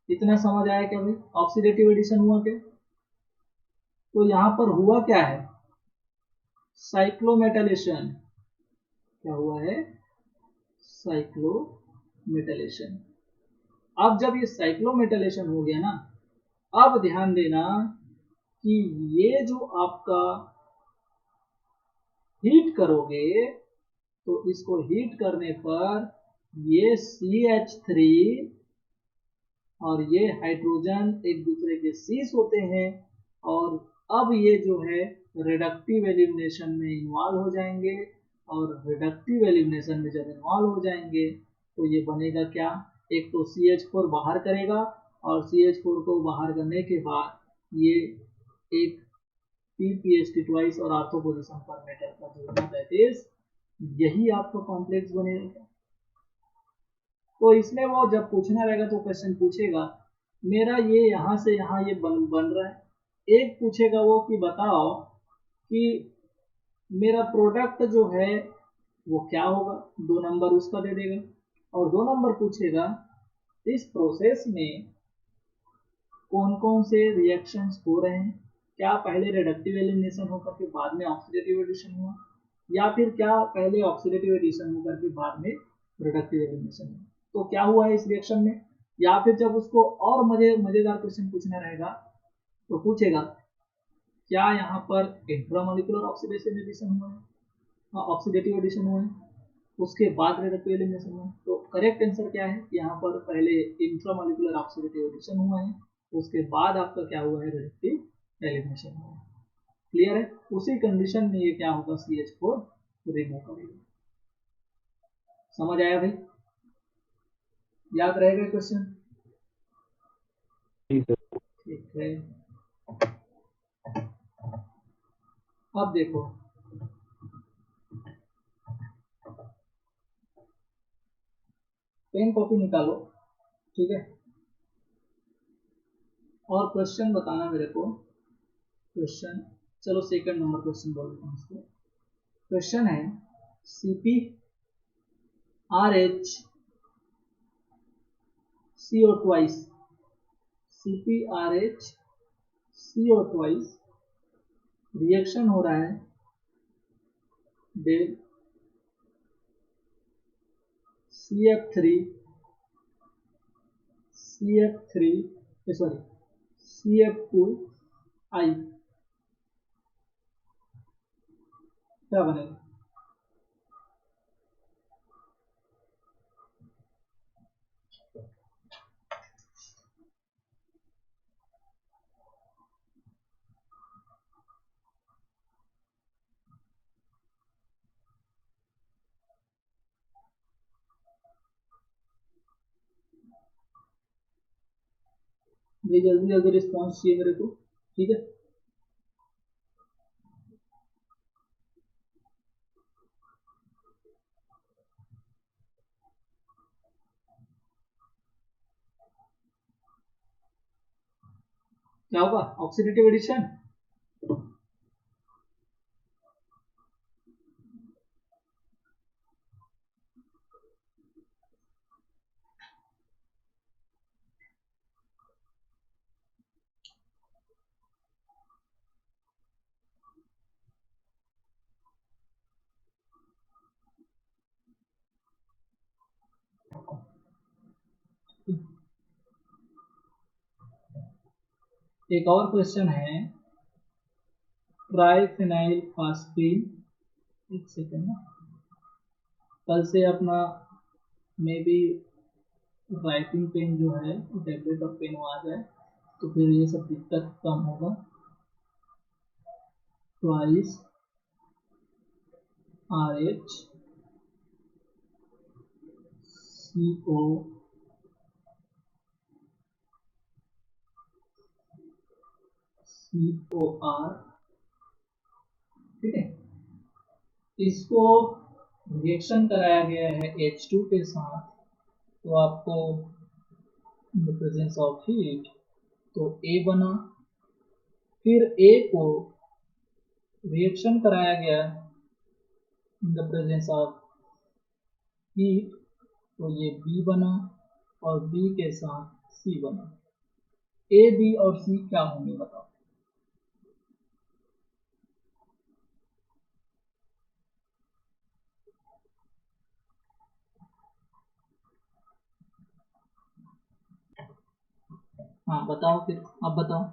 इतना समझ आया क्या भाई? ऑक्सीडेटिव एडिशन हुआ क्या? तो यहाँ पर हुआ क्या है, साइक्लोमेटालेशन। क्या हुआ है? साइक्लोमेटालेशन। अब जब ये साइक्लोमेटालेशन हो गया ना, अब ध्यान देना कि ये जो आपका हीट करोगे तो इसको हीट करने पर ये CH3 और ये हाइड्रोजन एक दूसरे के सीस होते हैं और अब ये जो है रिडक्टिव एलिमिनेशन में इन्वॉल्व हो जाएंगे और रिडक्टिव एलिमिनेशन में जब इन्वॉल्व हो जाएंगे तो ये बनेगा क्या, एक तो CH4 बाहर करेगा और CH4 को बाहर करने के बाद ये एक PPH ट्वाइस और आर्थो पोजीशन पर मेटल का जुड़ना, दैट इज यही आपका कॉम्प्लेक्स बनेगा। तो इसमें वो जब पूछना रहेगा तो क्वेश्चन पूछेगा मेरा ये यहाँ से यहाँ ये बन रहा है। एक पूछेगा वो कि बताओ कि मेरा प्रोडक्ट जो है वो क्या होगा, 2 नंबर उसका दे देगा। और 2 नंबर पूछेगा इस प्रोसेस में कौन कौन से रिएक्शंस हो रहे हैं, क्या पहले रिडक्टिव एलिमिनेशन होकर के बाद में ऑक्सीडेटिव एडिशन हुआ, या फिर क्या पहले ऑक्सीडेटिव एडिशन होकर के बाद में रिडक्टिव एलिमिनेशन हुआ। तो क्या हुआ है इस रिएक्शन में, या फिर जब उसको और मजेदार क्वेश्चन पूछना रहेगा तो पूछेगा क्या यहाँ पर इंट्रामॉलिक्यूलर ऑक्सीडेशन एडिशन हुआ है, ऑक्सीडेटिव एडिशन हुआ है, उसके बाद रिडक्टिव एलिमिनेशन हुआ है। तो करेक्ट आंसर क्या है, यहाँ पर पहले इंट्रामॉलिक्यूलर ऑक्सीडेटिव एडिशन हुआ है, उसके बाद आपका क्या हुआ है, रिडक्टिव एलिमिनेशन हुआ है। क्लियर है? उसी कंडीशन में ये क्या होगा, CH4 रिमूव करेगा। समझ आया भाई? याद रहेगा क्वेश्चन? ठीक है। अब देखो पेन कॉपी निकालो, ठीक है, और क्वेश्चन बताना मेरे को। क्वेश्चन चलो सेकंड नंबर क्वेश्चन बोल देता हूँ इसको। क्वेश्चन है CpRH CO twice, CpRH CO twice reaction हो रहा है डेल CF3 सॉरी CF2I क्या बनेगा? भाई जल्दी जल्दी रिस्पॉन्स चाहिए मेरे को, ठीक है। क्या होगा? Oxidative addition. एक और क्वेश्चन है, ट्राइफेनाइल फास्फीन, एक सेकेंड ना, कल से अपना मे बी राइटिंग पेन जो है टैबलेट और पेन आ जाए तो फिर ये सब दिक्कत कम होगा। ट्वाइस RH CO COR, ठीक है। इसको रिएक्शन कराया गया है H2 के साथ, तो आपको in the presence of heat तो A बना, फिर A को रिएक्शन कराया गया in the presence of heat तो ये B बना, और B के साथ C बना। A, B और C क्या होंगे बताओ? हाँ बताओ, फिर अब बताओ।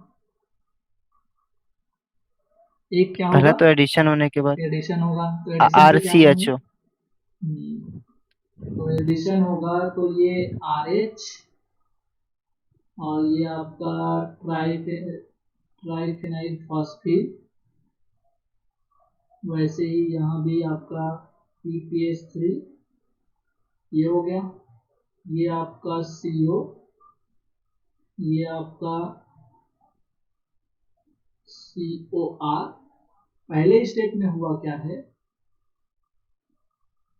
एक क्या पहला होगा? तो एडिशन होने के बाद एडिशन होगा, तो एडिशन से क्या बनेंगे? RCHO। तो एडिशन होगा तो ये RH और ये आपका ट्राइफेनाइल फॉस्फेट, वैसे ही यहाँ भी आपका PPH3 ये हो गया, ये आपका CO, ये आपका COR। पहले स्टेप में हुआ क्या है,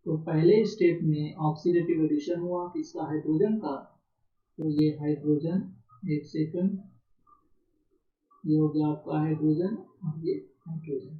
तो पहले स्टेप में ऑक्सीडेटिव एडिशन हुआ किसका? हाइड्रोजन का। तो ये हाइड्रोजन, एक सेकंड, ये हो गया आपका हाइड्रोजन और ये हाइड्रोजन।